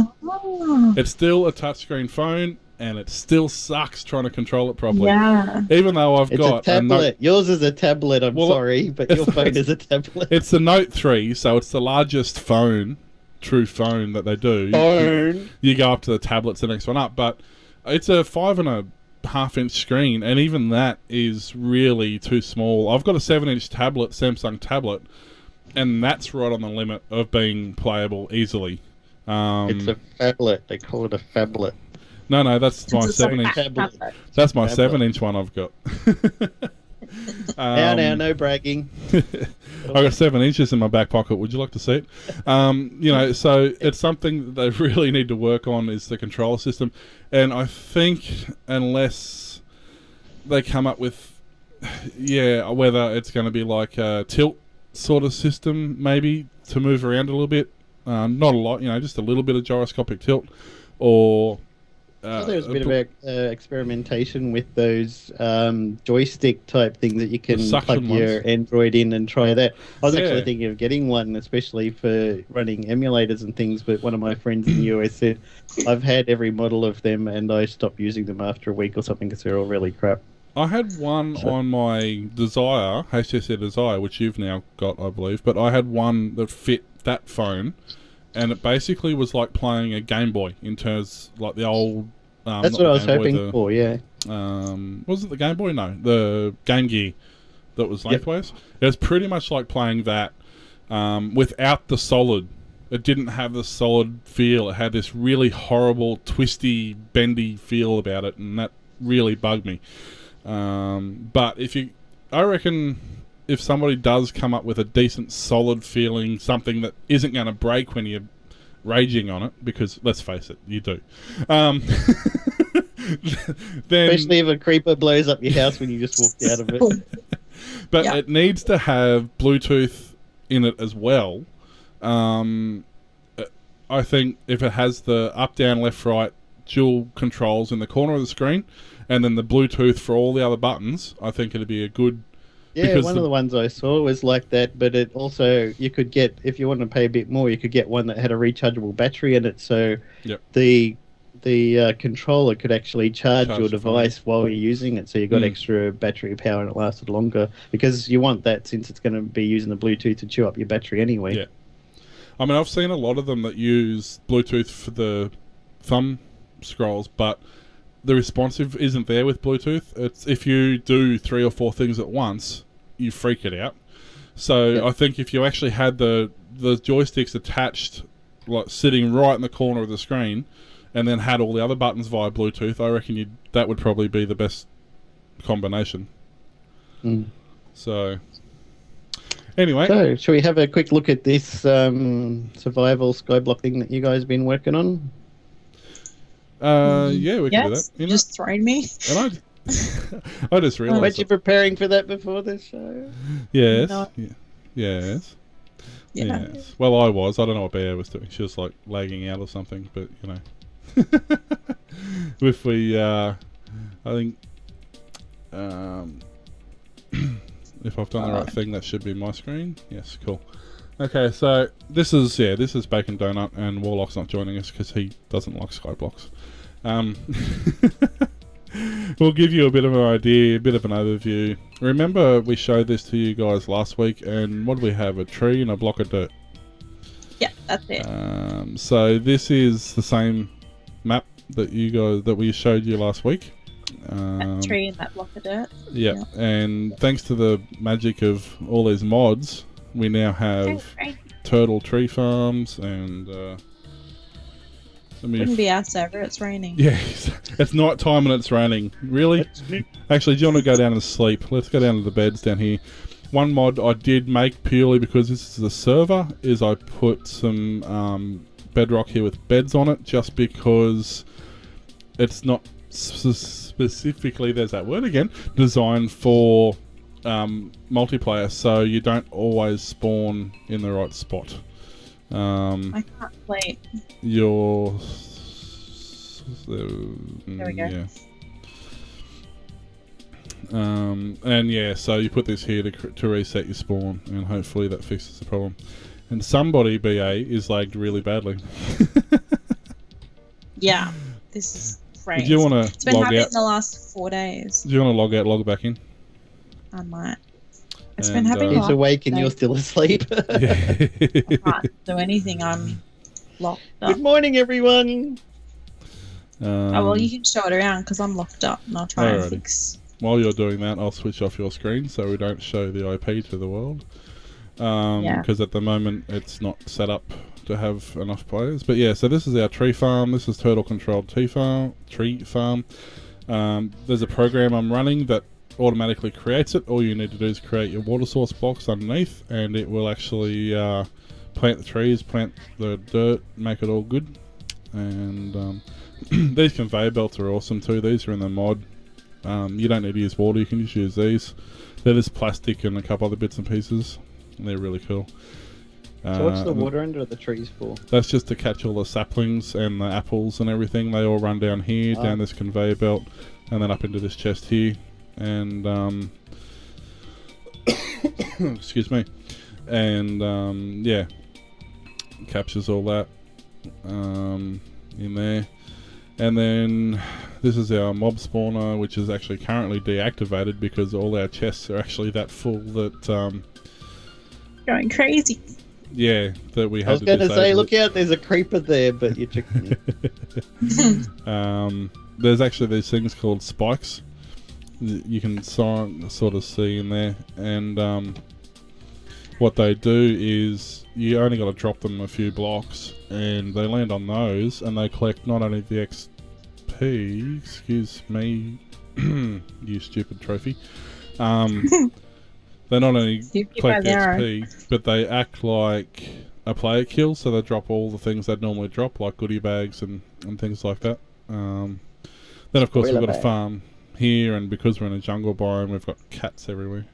it's still a touchscreen phone, and it still sucks trying to control it properly. Yeah. Even though I've got a tablet. Yours is a tablet, I'm sorry, but your phone is a tablet. It's the Note 3, so it's the largest true phone that they do. You go up to the tablet's the next one up, but it's a 5.5-inch screen, and even that is really too small. I've got a 7-inch tablet, Samsung tablet, and that's right on the limit of being playable easily. It's a phablet. They call it a phablet. No, that's my 7-inch. That's my 7-inch one I've got. Now, no bragging. I've got 7 inches in my back pocket. Would you like to see it? So it's something that they really need to work on, is the control system. And I think unless they come up with, whether it's going to be like tilt sort of system, maybe, to move around a little bit. Not a lot, just a little bit of gyroscopic tilt, or... there was a bit of experimentation with those joystick type things that you can plug your Android in and try that. I was actually thinking of getting one, especially for running emulators and things, but one of my friends in the US said, I've had every model of them and I stopped using them after a week or something because they're all really crap. I had one on my Desire, HTC Desire, which you've now got, I believe, but I had one that fit that phone, and it basically was like playing a Game Boy in terms, like the old... That's what I was hoping for, yeah. Was it the Game Boy? No, the Game Gear that was lengthways. It was pretty much like playing that without the solid. It didn't have the solid feel. It had this really horrible, twisty, bendy feel about it, and that really bugged me. But I reckon if somebody does come up with a decent, solid feeling, something that isn't going to break when you're raging on it, because let's face it, you do. Then, especially if a creeper blows up your house when you just walked out of it. But it needs to have Bluetooth in it as well. I think if it has the up, down, left, right dual controls in the corner of the screen, and then the Bluetooth for all the other buttons, I think it'd be a good... Yeah, one of the ones I saw was like that, but it also, you could get, if you want to pay a bit more, you could get one that had a rechargeable battery in it, so the controller could actually charge your device while you're using it, so you got extra battery power and it lasted longer, because you want that since it's going to be using the Bluetooth to chew up your battery anyway. Yeah. I mean, I've seen a lot of them that use Bluetooth for the thumb scrolls, but the responsive isn't there with Bluetooth. It's if you do 3 or 4 things at once, you freak it out. So I think if you actually had the joysticks attached, like sitting right in the corner of the screen, and then had all the other buttons via Bluetooth, I reckon that would probably be the best combination. So anyway, so shall we have a quick look at this survival skyblock thing that you guys have been working on? Yeah, we can do that. You just thrown me. And I just realised. Weren't you preparing for that before the show? Yes. No. Yes. Yeah. Yes. Well, I was. I don't know what Bear was doing. She was like lagging out or something, but if we, I think, if I've done the right thing, that should be my screen. Yes, cool. Okay, so this is Bacon Donut, and WauloK's not joining us because he doesn't like skyblocks. We'll give you a bit of an idea, a bit of an overview. Remember, we showed this to you guys last week, and what do we have? A tree and a block of dirt. Yeah, that's it. So this is the same map that we showed you last week. That tree and that block of dirt. Yeah, and thanks to the magic of all these mods, we now have turtle tree farms and... Wouldn't be our server, it's raining. Yeah, it's night time and it's raining. Really? Actually, do you want to go down and sleep? Let's go down to the beds down here. One mod I did make purely because this is the server is I put some bedrock here with beds on it, just because it's not specifically, there's that word again, designed for multiplayer, so you don't always spawn in the right spot. I can't wait. There we go. Yeah. And yeah, so you put this here to reset your spawn, and hopefully that fixes the problem. And somebody, BA, is lagged really badly. Yeah, this is crazy. Do you want to It's been happening in the last 4 days. Do you want to log out, log back in? I might. It's been happening. He's awake and you're still asleep. I can't do anything. I'm locked up. Good morning, everyone. Well, you can show it around because I'm locked up and I'll try and fix. While you're doing that, I'll switch off your screen so we don't show the IP to the world. Because at the moment it's not set up to have enough players. But yeah, so this is our tree farm. This is turtle controlled tree farm. There's a program I'm running that automatically creates it. All you need to do is create your water source blocks underneath, and it will actually plant the trees, plant the dirt, make it all good. And these conveyor belts are awesome too. These are in the mod. You don't need to use water, you can just use these. They're just plastic and a couple other bits and pieces. They're really cool. So what's the water under the trees for? That's just to catch all the saplings and the apples and everything. They all run down here, down this conveyor belt, and then up into this chest here. And excuse me. And yeah, captures all that in there. And then this is our mob spawner, which is actually currently deactivated because all our chests are actually that full that Going crazy. yeah, that we had I was to going to say, disable look out, there's a creeper there, but you tricked me. There's actually these things called spikes. You can sort of see in there, and what they do is you only got to drop them a few blocks, and they land on those, and they collect not only the XP, excuse me, you stupid trophy. They not only collect XP, but they act like a player kill, so they drop all the things they'd normally drop, like goodie bags and things like that. Then of course we've got a farm here, and because we're in a jungle biome, we've got cats everywhere.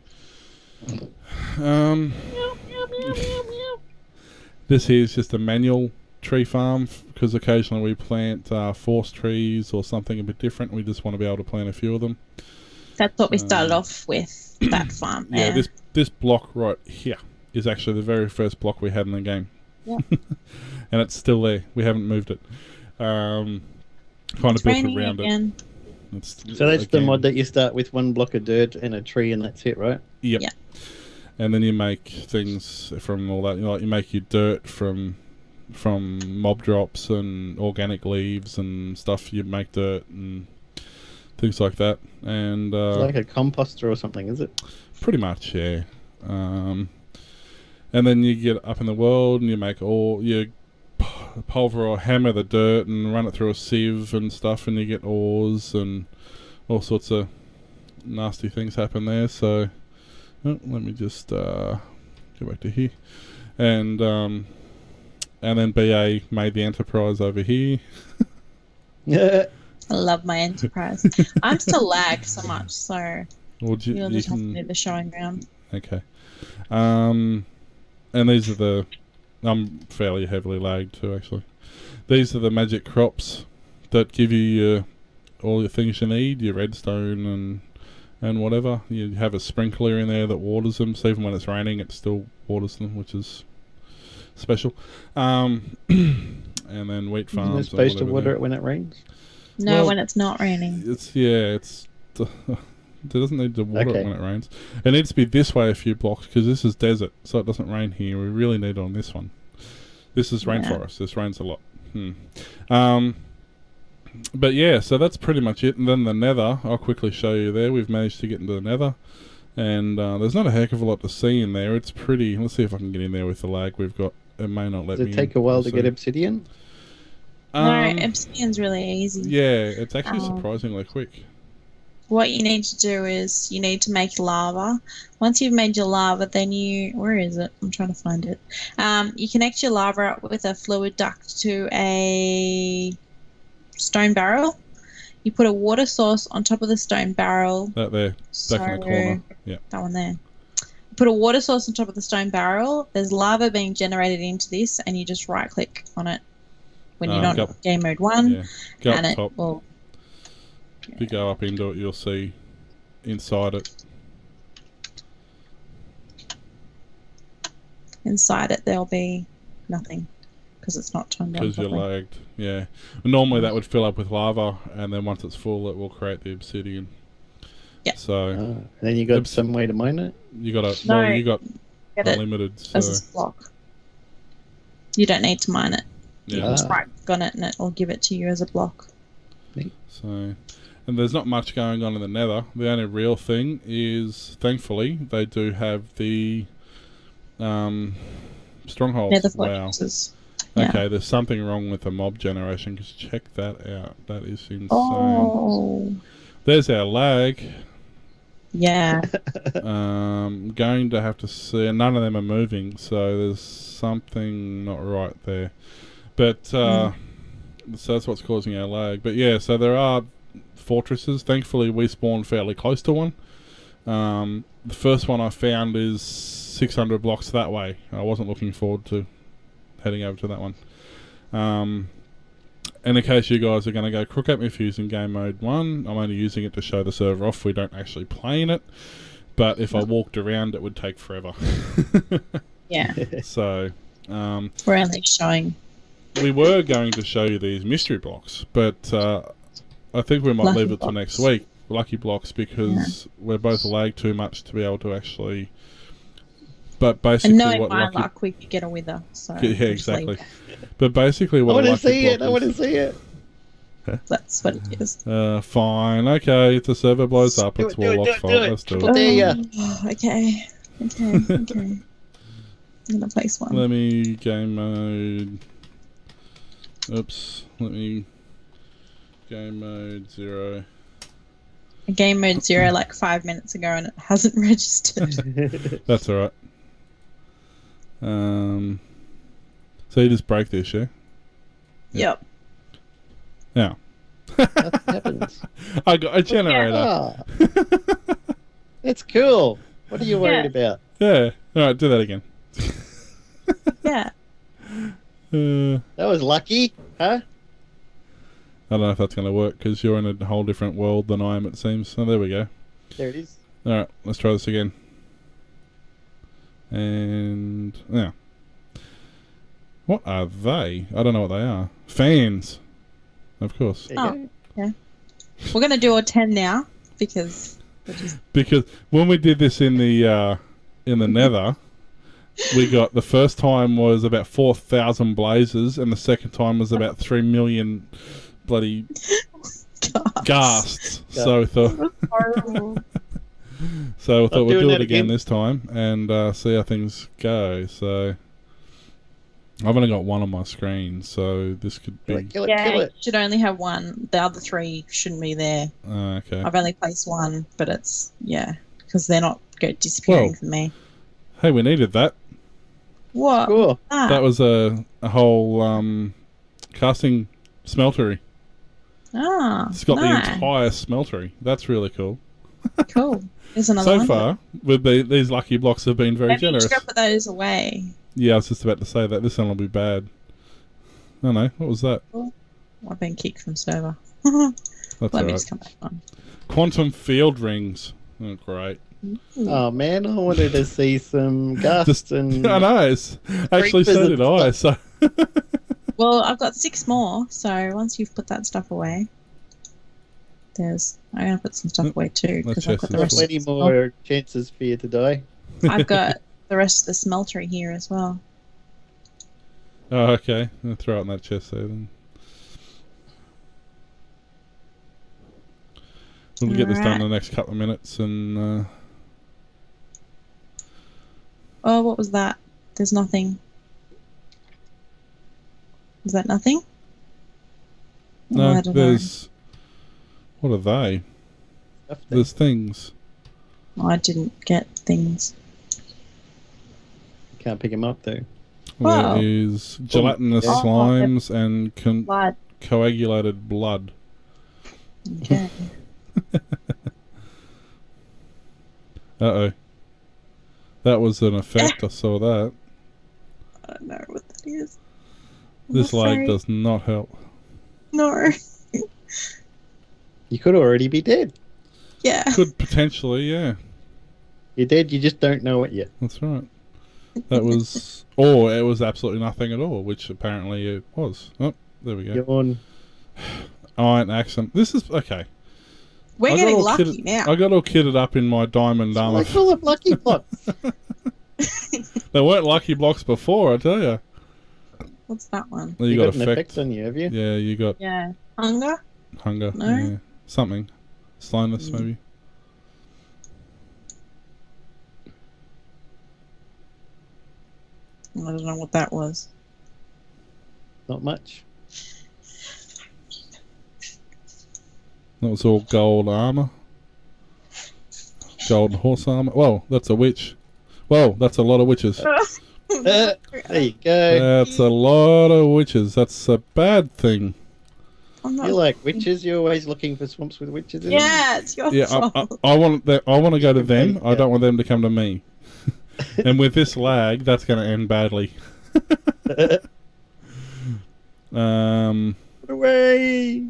This here is just a manual tree farm, because occasionally we plant forest trees or something a bit different. We just want to be able to plant a few of them. That's what we started off with, that farm. Yeah, this block right here is actually the very first block we had in the game. Yeah. And it's still there. We haven't moved it. Kind of built around again. it. So that's the mod that you start with one block of dirt and a tree, and that's it, right? Yep. Yeah. And then you make things from all that. You make your dirt from mob drops and organic leaves and stuff. You make dirt and things like that. And it's like a composter or something, is it? Pretty much, yeah. And then you get up in the world and you make all you pulver or hammer the dirt and run it through a sieve and stuff, and you get ores and all sorts of nasty things happen there. So let me just go back to here, and then BA made the Enterprise over here. Yeah. I love my Enterprise. I'm still lagged so much, so you'll just have to do the showing round. Okay. And these are the... I'm fairly heavily lagged too, actually. These are the magic crops that give you all your things you need, your redstone and whatever. You have a sprinkler in there that waters them, so even when it's raining it still waters them, which is special. And then wheat farms. Isn't it supposed to water it when it rains? No, when it's not raining. It doesn't need to water it when it rains. It needs to be this way a few blocks, because this is desert, so it doesn't rain here. We really need it on this one. This is rainforest. This rains a lot. But yeah, so that's pretty much it. And then the nether, I'll quickly show you there. We've managed to get into the nether, and there's not a heck of a lot to see in there. It's pretty... Let's see if I can get in there with the lag we've got. It may not let me in. Does it take a while to get obsidian? No, obsidian's really easy. Yeah, it's actually surprisingly quick. What you need to do is you need to make lava. Once you've made your lava, then where is it? I'm trying to find it. You connect your lava up with a fluid duct to a stone barrel. You put a water source on top of the stone barrel. That there, back in the corner. Yeah. That one there. You put a water source on top of the stone barrel. There's lava being generated into this, and you just right click on it when you're not in game mode 1. Yeah. Go and up top. It will... If you go up into it, you'll see inside it. Inside it, there'll be nothing because it's not turned on. Because you're lagged, yeah. Normally that would fill up with lava, and then once it's full, it will create the obsidian. Yeah. So. And then you got some way to mine it. You got you got unlimited. So. As a block. You don't need to mine it. Yeah. You just right click on it, and it will give it to you as a block. So. And there's not much going on in the nether. The only real thing is, thankfully, they do have the strongholds. Nether fortresses. Wow. Okay, there's something wrong with the mob generation, because check that out. That is insane. Oh. There's our lag. Yeah. Going to have to see... None of them are moving, so there's something not right there. But, so that's what's causing our lag. But yeah, so there are... fortresses. Thankfully we spawned fairly close to one, The first one I found is 600 blocks that way. I wasn't looking forward to heading over to that one. And in case you guys are going to go crook at me for using game mode 1, I'm only using it to show the server off. We don't actually play in it. But if I walked around, it would take forever. Yeah. So... we're only showing... We were going to show you these mystery blocks, but I think we might leave it till next week. Lucky blocks, because we're both lagged too much to be able to actually... But basically, and knowing what my lucky... luck, we could get a wither. So yeah, exactly. But basically, what I a want to lucky see it. block I want to is... see it. That's what it is. Fine, okay. If the server blows up, Do it's it, do it, WauloK's do it, fault. do it. Let's do Triple it. D. Yeah. Okay. I'm gonna place one. Let me game mode. Oops. Let me game mode 0. Game mode 0 like 5 minutes ago, and it hasn't registered. That's alright. So you just break this, yeah? Yep. Yeah. That happens. I got a generator. Ah. That's cool. What are you worried about? Yeah. Alright, do that again. Yeah. That was lucky, huh? I don't know if that's going to work because you're in a whole different world than I am, it seems. So there we go. There it is. Alright, let's try this again. And... yeah. What are they? I don't know what they are. Fans. Of course. There you go. Yeah. We're gonna do a 10 now because we're just... Because when we did this in the Nether, we got the first time was about 4,000 blazes, and the second time was about 3 million bloody ghasts. So we thought, horrible. so we thought I'm we'd doing do it that again again. this time and see how things go. So I've only got one on my screen, so this could Kill be. it, kill it, Yeah, kill you it. should only have one. The other 3 shouldn't be there. Okay. I've only placed one, but it's because they're not disappearing Whoa. for me. Hey, we needed that. What? Cool. That was a whole casting smeltery. It's got the entire smeltery. That's really cool. Cool. There's another So one. far, these lucky blocks have been very Maybe generous. you should go put those away. Yeah, I was just about to say that. This one will be bad. Oh no, what was that? I've been kicked from server. That's Let me alright. just come back on. Quantum field rings. Oh, great. Oh man, I wanted to see some gusts and I know. Actually, so did I. So Well, I've got 6 more, so once you've put that stuff away, I'm going to put some stuff away too, because I've got the rest of plenty the more chances for you to die. I've got the rest of the smeltery here as well. oh, okay. I'll throw it in that chest there then. We'll get this done in the next couple of minutes and... Oh, what was that? There's nothing. Is that nothing? no, I don't there's... What are they? Stuff there. There's things. know. I didn't get things. Can't pick them up though. Wow. There is gelatinous yeah. slimes and Blood. coagulated blood. Okay. Uh-oh. That was an effect, I saw that. I don't know what that is. This I'm lag afraid. does not help. No. You could already be dead. Yeah. Could potentially, yeah. You're dead, you just don't know it yet. That's right. That was... or it was absolutely nothing at all, which apparently it was. Oh, there we go. Yawn. Iron accent. This is... okay. We're I got getting all lucky kitted- now. I got all kitted up in my diamond armor. Like full of lucky blocks. They weren't lucky blocks before, I tell you. What's that one? You You got got an effect on you, have you? Yeah, you got Yeah. Hunger? hunger. No? Yeah. Something. Slowness, maybe. I don't know what that was. Not much. That was all gold armor. Gold horse armor. Whoa, that's a witch. Whoa, that's a lot of witches. There you go. That's a lot of witches. That's a bad thing. I'm not. You're like witches. You're always looking for swamps with witches in them. Yeah, it's your Yeah, fault. I want to go to them. I Yeah. don't want them to come to me. And with this lag, that's going to end badly. Away.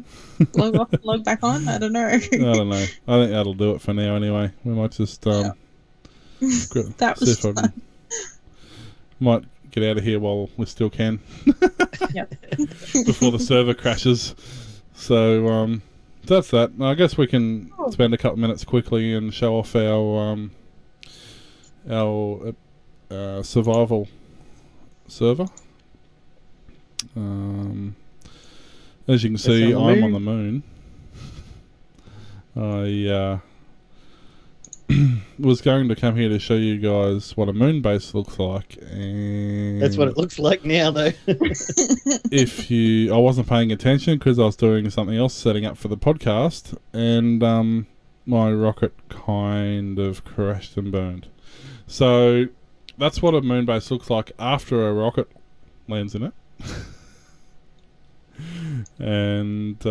Log off, log back on. I don't know. I don't know. I think that'll do it for now. Anyway, we might just That see was if I fun. might get out of here while we still can. Yep. Before the server crashes. So that's that. I guess we can spend a couple of minutes quickly and show off our survival server. As you can see, I'm on the moon. I was going to come here to show you guys what a moon base looks like, and That's what it looks like now, though. I wasn't paying attention because I was doing something else, setting up for the podcast, and my rocket kind of crashed and burned. So that's what a moon base looks like after a rocket lands in it. And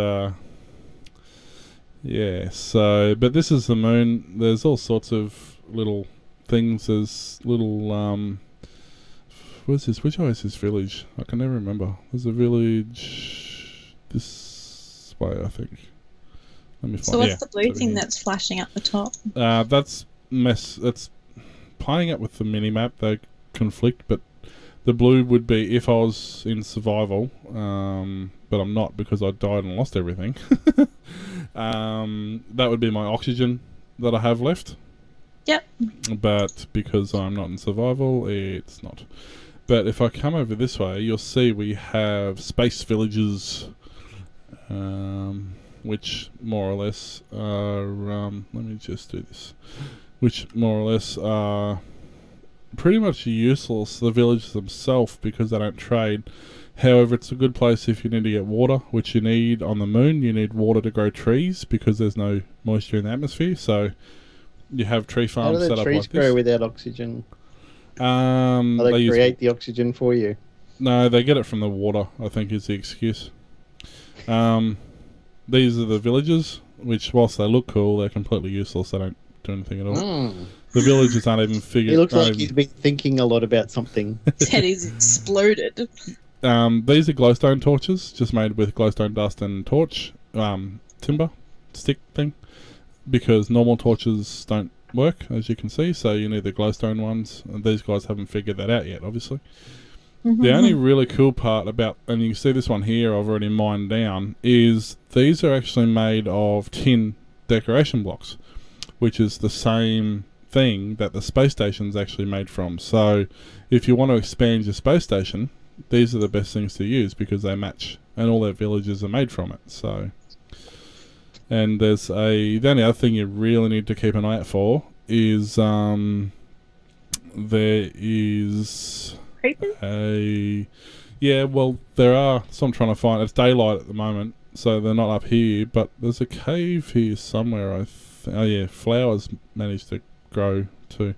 yeah, so but this is the moon. There's all sorts of little things. There's little where's this? Which way is this village? I can never remember. There's a village this way, I think. Let me find. So what's the blue thing here. that's flashing up the top? That's playing up with the mini map. They conflict, but the blue would be if I was in survival, but I'm not because I died and lost everything. That would be my oxygen that I have left. Yep. But because I'm not in survival, it's not. But if I come over this way, you'll see we have space villages, which more or less are, let me just do this, which more or less are pretty much useless, the villages themselves, because they don't trade. However, it's a good place if you need to get water, which you need on the moon. You need water to grow trees because there's no moisture in the atmosphere. So you have tree How farms do set the up trees like grow this. without oxygen? They Create the oxygen for you. No, they get it from the water, I think is the excuse. These are the villages, which whilst they look cool, they're completely useless. They don't do anything at all. The villagers aren't even figured. He looks like he's been thinking a lot about something. His head is exploded. These are glowstone torches, just made with glowstone dust and torch timber stick thing, because normal torches don't work, as you can see. So you need the glowstone ones. And these guys haven't figured that out yet, obviously. The only really cool part about, and you can see this one here, I've already mined down, is these are actually made of tin decoration blocks, which is the same thing that the space station's actually made from. So if you want to expand your space station, these are the best things to use because they match, and all their villages are made from it. So, and there's the only other thing you really need to keep an eye out for is there is Creepers? there are. So I'm trying to find. It's daylight at the moment, so they're not up here. But there's a cave here somewhere. Oh yeah, flowers managed to grow too.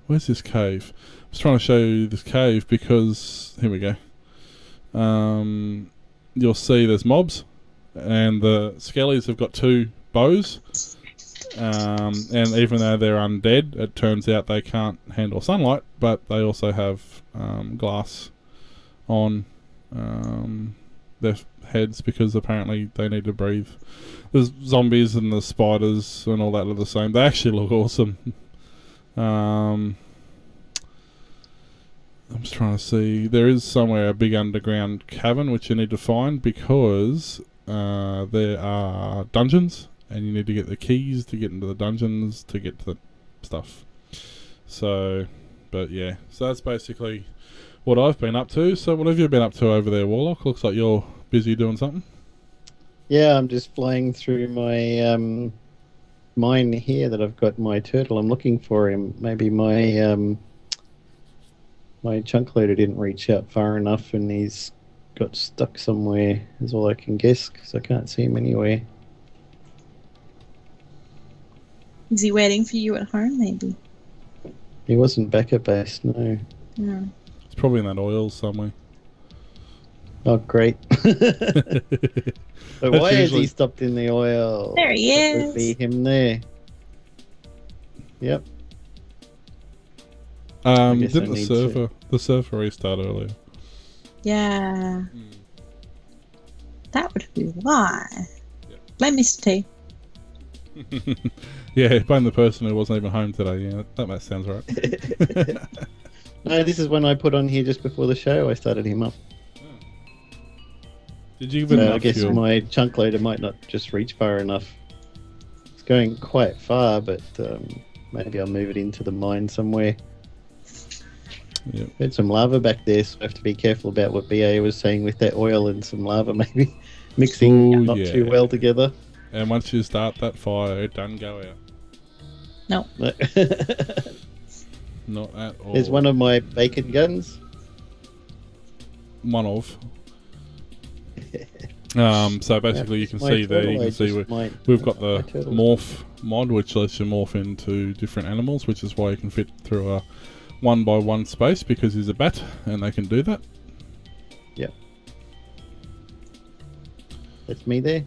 Where's this cave? I was trying to show you this cave because here we go. You'll see there's mobs, and the skellies have got 2 bows. And even though they're undead, it turns out they can't handle sunlight, but they also have glass on their heads because apparently they need to breathe. There's zombies and the spiders and all that are the same. They actually look awesome. I'm just trying to see. There is somewhere a big underground cavern which you need to find because there are dungeons. And you need to get the keys to get into the dungeons to get to the stuff. So, but yeah. So that's basically what I've been up to. So what have you been up to over there, WauloK? Looks like you're busy doing something. Yeah, I'm just flying through my mine here that I've got my turtle. I'm looking for him. Maybe my my chunk loader didn't reach out far enough and he's got stuck somewhere, is all I can guess, because I can't see him anywhere. Is he waiting for you at home, maybe? He wasn't back at base, no. No. It's probably in that oil somewhere. Oh, great. But why has he usually- stopped in the oil? There he That is. would be him there. Yep. guess Didn't I the need server restart earlier? Yeah. Hmm. That would be why. Yep. Blame Mr. T. Yeah, blame the person who wasn't even home today. Yeah, that sounds right. No, this is one I put on here just before the show. I started him up. Did you give him So I enough guess fuel? my chunk loader might not just reach far enough. It's going quite far, but maybe I'll move it into the mine somewhere. Yep. There's some lava back there, so I have to be careful about what BA was saying with that oil and some lava maybe mixing Ooh, not yeah. too well together. And once you start that fire, it doesn't go out. No. Not at all. There's one of my bacon guns. One of. So basically, you can My see there. turtle, You I can see just might- we've got my the turtle. morph mod, which lets you morph into different animals, which is why you can fit through a 1x1 space because he's a bat, and they can do that. Yep. That's me there.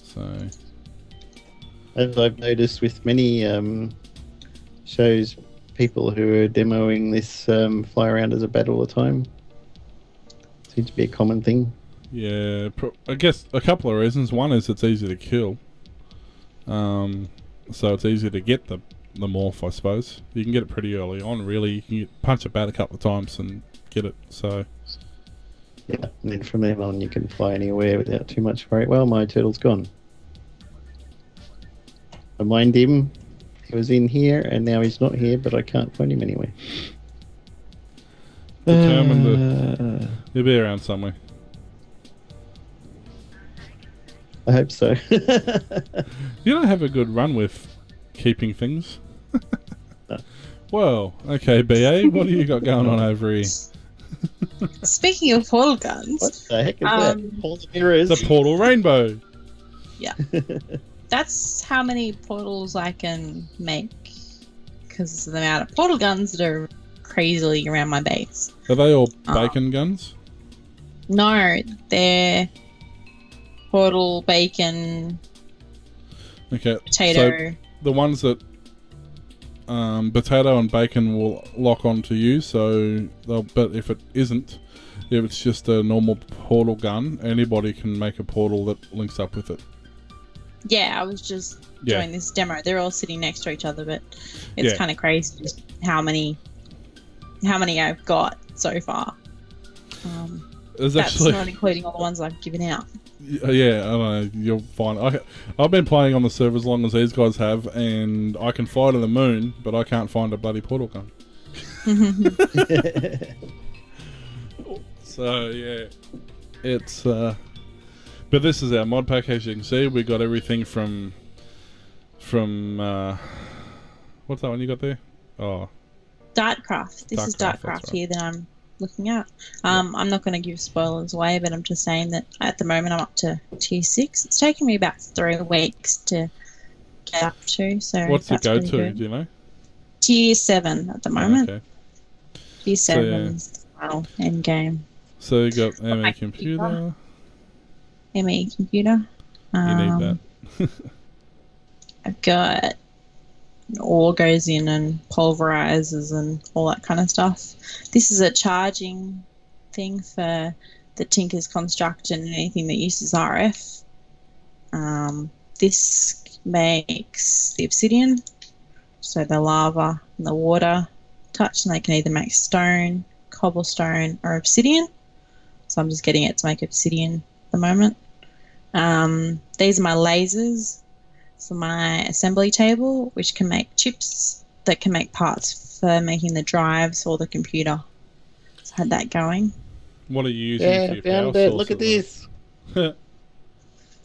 So As I've noticed with many shows, people who are demoing this fly around as a bat all the time. Seems to be a common thing. yeah, I guess a couple of reasons. One is it's easy to kill. So it's easy to get the morph, I suppose. You can get it pretty early on, really. You can punch a bat a couple of times and get it. So Yeah, and then from then on you can fly anywhere without too much worry. Well, my turtle's gone. I mind him. He was in here and now he's not here, but I can't find him anywhere. Determined he'll be around somewhere. I hope so. You don't have a good run with keeping things. No. Well, okay, BA, what do you got going on over here? Speaking of portal guns, What the heck is that? All the mirrors. The portal rainbow. that's how many portals I can make. Because of the amount of portal guns that are crazily around my base. Are they all bacon guns? No, they're portal, bacon, Okay, potato. so the ones that potato and bacon will lock onto you, but if it isn't, if it's just a normal portal gun, anybody can make a portal that links up with it. Yeah, I was just Yeah. doing this demo. They're all sitting next to each other, but it's Yeah. kind of crazy just how many I've got so far. There's That's actually, not including all the ones I've given out. yeah, I don't know, you'll find. I've been playing on the server as long as these guys have, and I can fly to the moon, but I can't find a bloody portal gun. So yeah, it's but this is our mod pack. As you can see, we got everything from what's that one you got there? Oh, Dartcraft. This is Dartcraft, that's Dartcraft right. here that I'm looking at. I'm not going to give spoilers away, but I'm just saying that at the moment I'm up to tier 6. It's taken me about 3 weeks to get up to. So what's it that's go pretty to? good. Do you know? Tier 7 at the moment. Okay. Tier So, 7 yeah. is the final end game. So you got MA my computer. ME computer. You need that. I've got ore goes in and pulverizers and all that kind of stuff. This is a charging thing for the Tinker's Construct and anything that uses RF. This makes the obsidian, so the lava and the water touch, and they can either make stone, cobblestone, or obsidian. So I'm just getting it to make obsidian at the moment. These are my lasers for my assembly table, which can make chips that can make parts for making the drives or the computer. So I had that going. What are you using for Yeah, your found power it. source Look at the this.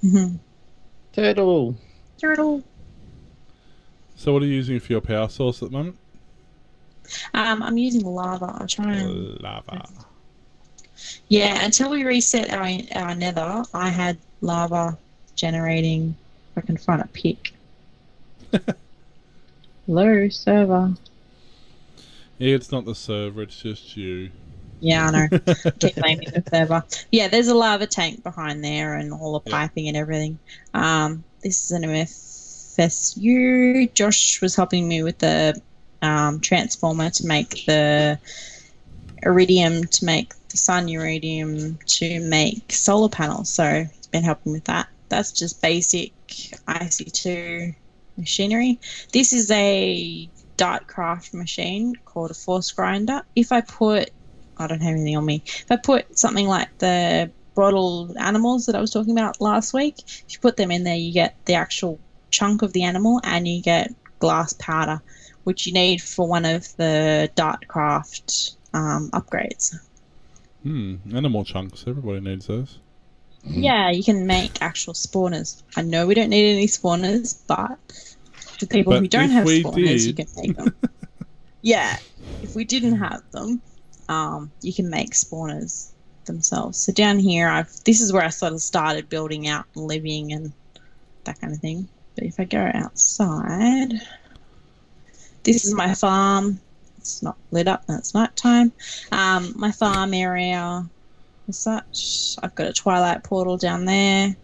moment? Turtle. Turtle. So what are you using for your power source at the moment? I'm using lava. I'll try and... Lava. Yeah, until we reset our nether, I had lava generating. If I can find a pic. Hello, server. Yeah, it's not the server, it's just you. Yeah, I know. Keep blaming the server. Yeah, there's a lava tank behind there and all the piping and everything. This is an MFSU. Josh was helping me with the transformer to make the iridium, to make the sun iridium, to make solar panels. So he's been helping with that. That's just basic IC2 machinery. This is a Dartcraft machine called a force grinder. If I don't have anything on me. If I put something like the bottled animals that I was talking about last week, if you put them in there, you get the actual chunk of the animal and you get glass powder, which you need for one of the Dartcraft upgrades. Animal chunks. Everybody needs those. Yeah, you can make actual spawners. I know we don't need any spawners, but for people who don't have spawners, you can make them. Yeah, if we didn't have them, you can make spawners themselves. So down here, this is where I sort of started building out and living and that kind of thing. But if I go outside, this is my farm. It's not lit up and it's night time. My farm area as such. I've got a Twilight portal down there.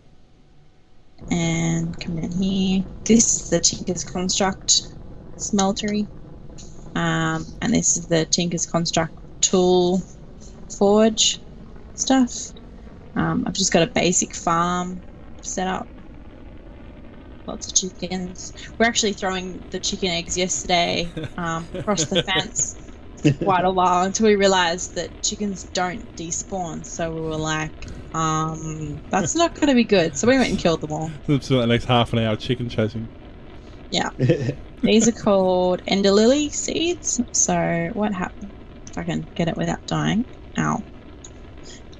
And come in here. This is the Tinker's Construct smeltery. And this is the Tinker's Construct tool forge stuff. I've just got a basic farm set up. Lots of chickens. We're actually throwing the chicken eggs yesterday across the fence quite a while until we realised that chickens don't despawn. So we were like, that's not going to be good. So we went and killed them all. It's the next half an hour chicken chasing. Yeah. These are called ender lily seeds. So what happened? If I can get it without dying. Ow.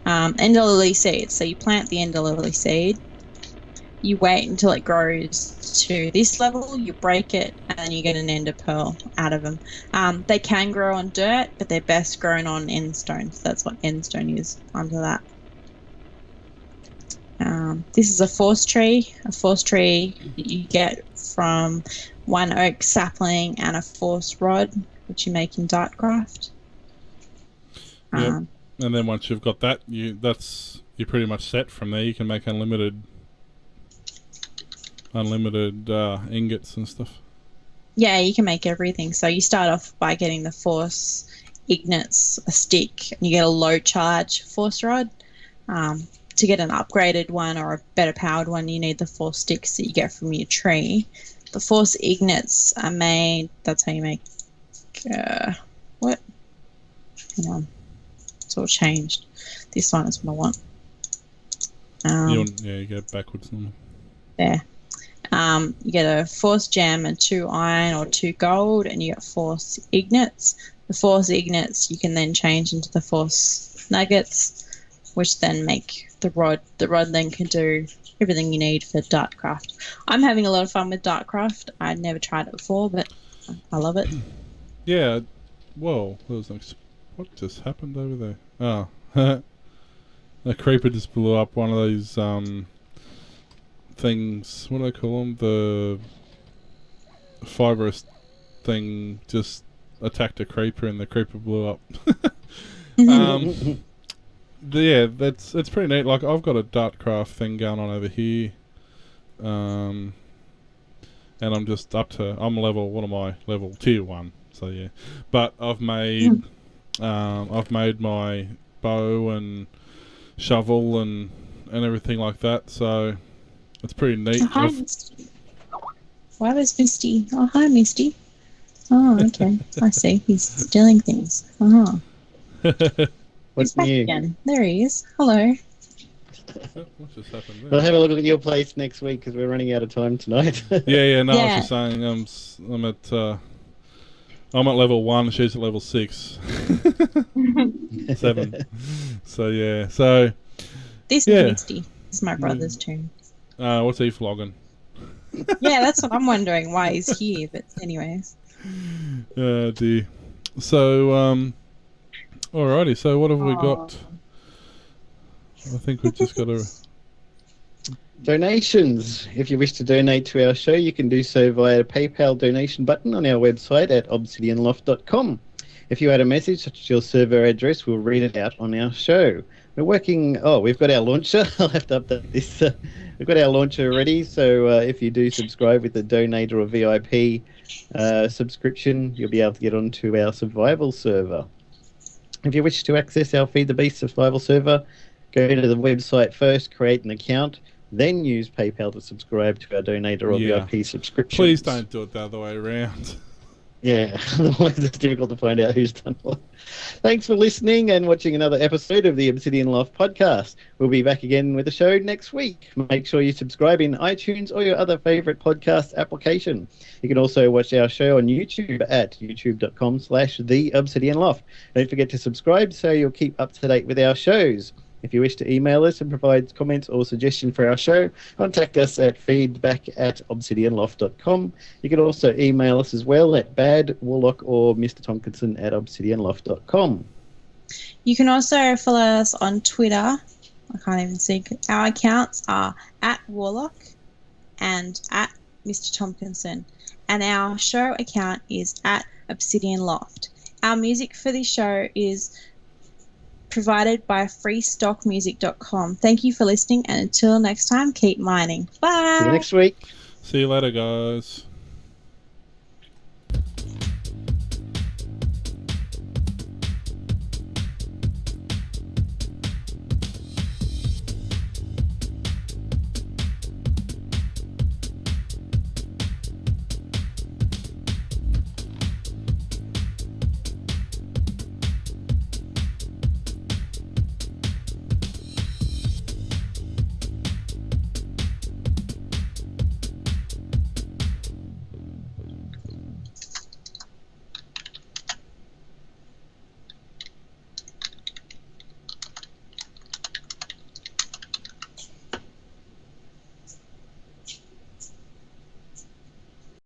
Ender lily seeds. So you plant the ender lily seed. You wait until it grows to this level, you break it, and then you get an ender pearl out of them. They can grow on dirt, but they're best grown on end stone. So that's what end stone is under that. This is a force tree. A force tree that you get from one oak sapling and a force rod, which you make in Dartcraft. Yep. And then once you've got that, you're pretty much set from there. You can make unlimited ingots and stuff. Yeah, you can make everything. So you start off by getting the force ignites, a stick, and you get a low charge force rod. To get an upgraded one or a better powered one, you need the force sticks that you get from your tree. The force ignites are made. That's how you make. What? Hang on. It's all changed. This one is what I want. You go backwards normal. There. You get a force gem and 2 iron or 2 gold, and you get force ignites. The force ignites you can then change into the force nuggets, which then make the rod. The rod then can do everything you need for Dartcraft. I'm having a lot of fun with Dartcraft. I'd never tried it before, but I love it. Yeah. Whoa, there was what just happened over there? Oh, a creeper just blew up one of those things. What do I call them? The fibrous thing just attacked a creeper, and the creeper blew up. Yeah, it's pretty neat. Like, I've got a Dartcraft thing going on over here, and I'm just I'm level. What am I? Level tier 1. So yeah, but I've made my bow and shovel and everything like that. So it's pretty neat. Oh, hi, Misty. Why was Misty? Oh, hi, Misty. Oh, okay. I see. He's stealing things. What's new? Again. There he is. Hello. What just happened there? We'll have a look at your place next week because we're running out of time tonight. Yeah. No, Yeah. I was just saying I'm at level 1. She's at level 6. 7. So yeah. So This is Misty. This is my brother's tune. what's he flogging? Yeah, that's what I'm wondering. Why he's here. But anyways. Oh dear. So alrighty. So what have we got? I think we've just got a. Donations. If you wish to donate to our show, you can do so via the PayPal donation button on our website at obsidianloft.com. If you add a message such as your server address, we'll read it out on our show. We're working... Oh, we've got our launcher. I'll have to update this. We've got our launcher ready, so if you do subscribe with the Donate or a VIP subscription, you'll be able to get onto our survival server. If you wish to access our Feed the Beast survival server, go to the website first, create an account, then use PayPal to subscribe to our Donate or VIP subscription. Please don't do it the other way around. Yeah, otherwise it's difficult to find out who's done what. Thanks for listening and watching another episode of the Obsidian Loft podcast. We'll be back again with a show next week. Make sure you subscribe in iTunes or your other favourite podcast application. You can also watch our show on YouTube at youtube.com/theobsidianloft. Don't forget to subscribe so you'll keep up to date with our shows. If you wish to email us and provide comments or suggestions for our show, contact us at feedback@obsidianloft.com. You can also email us as well at WauloK or mrtomkinson@obsidianloft.com. You can also follow us on Twitter. I can't even see. Our accounts are at WauloK and at Mr. Tomkinson. And our show account is at Obsidian Loft. Our music for this show is provided by freestockmusic.com. Thank you for listening, and until next time, keep mining. Bye. See you next week. See you later, guys.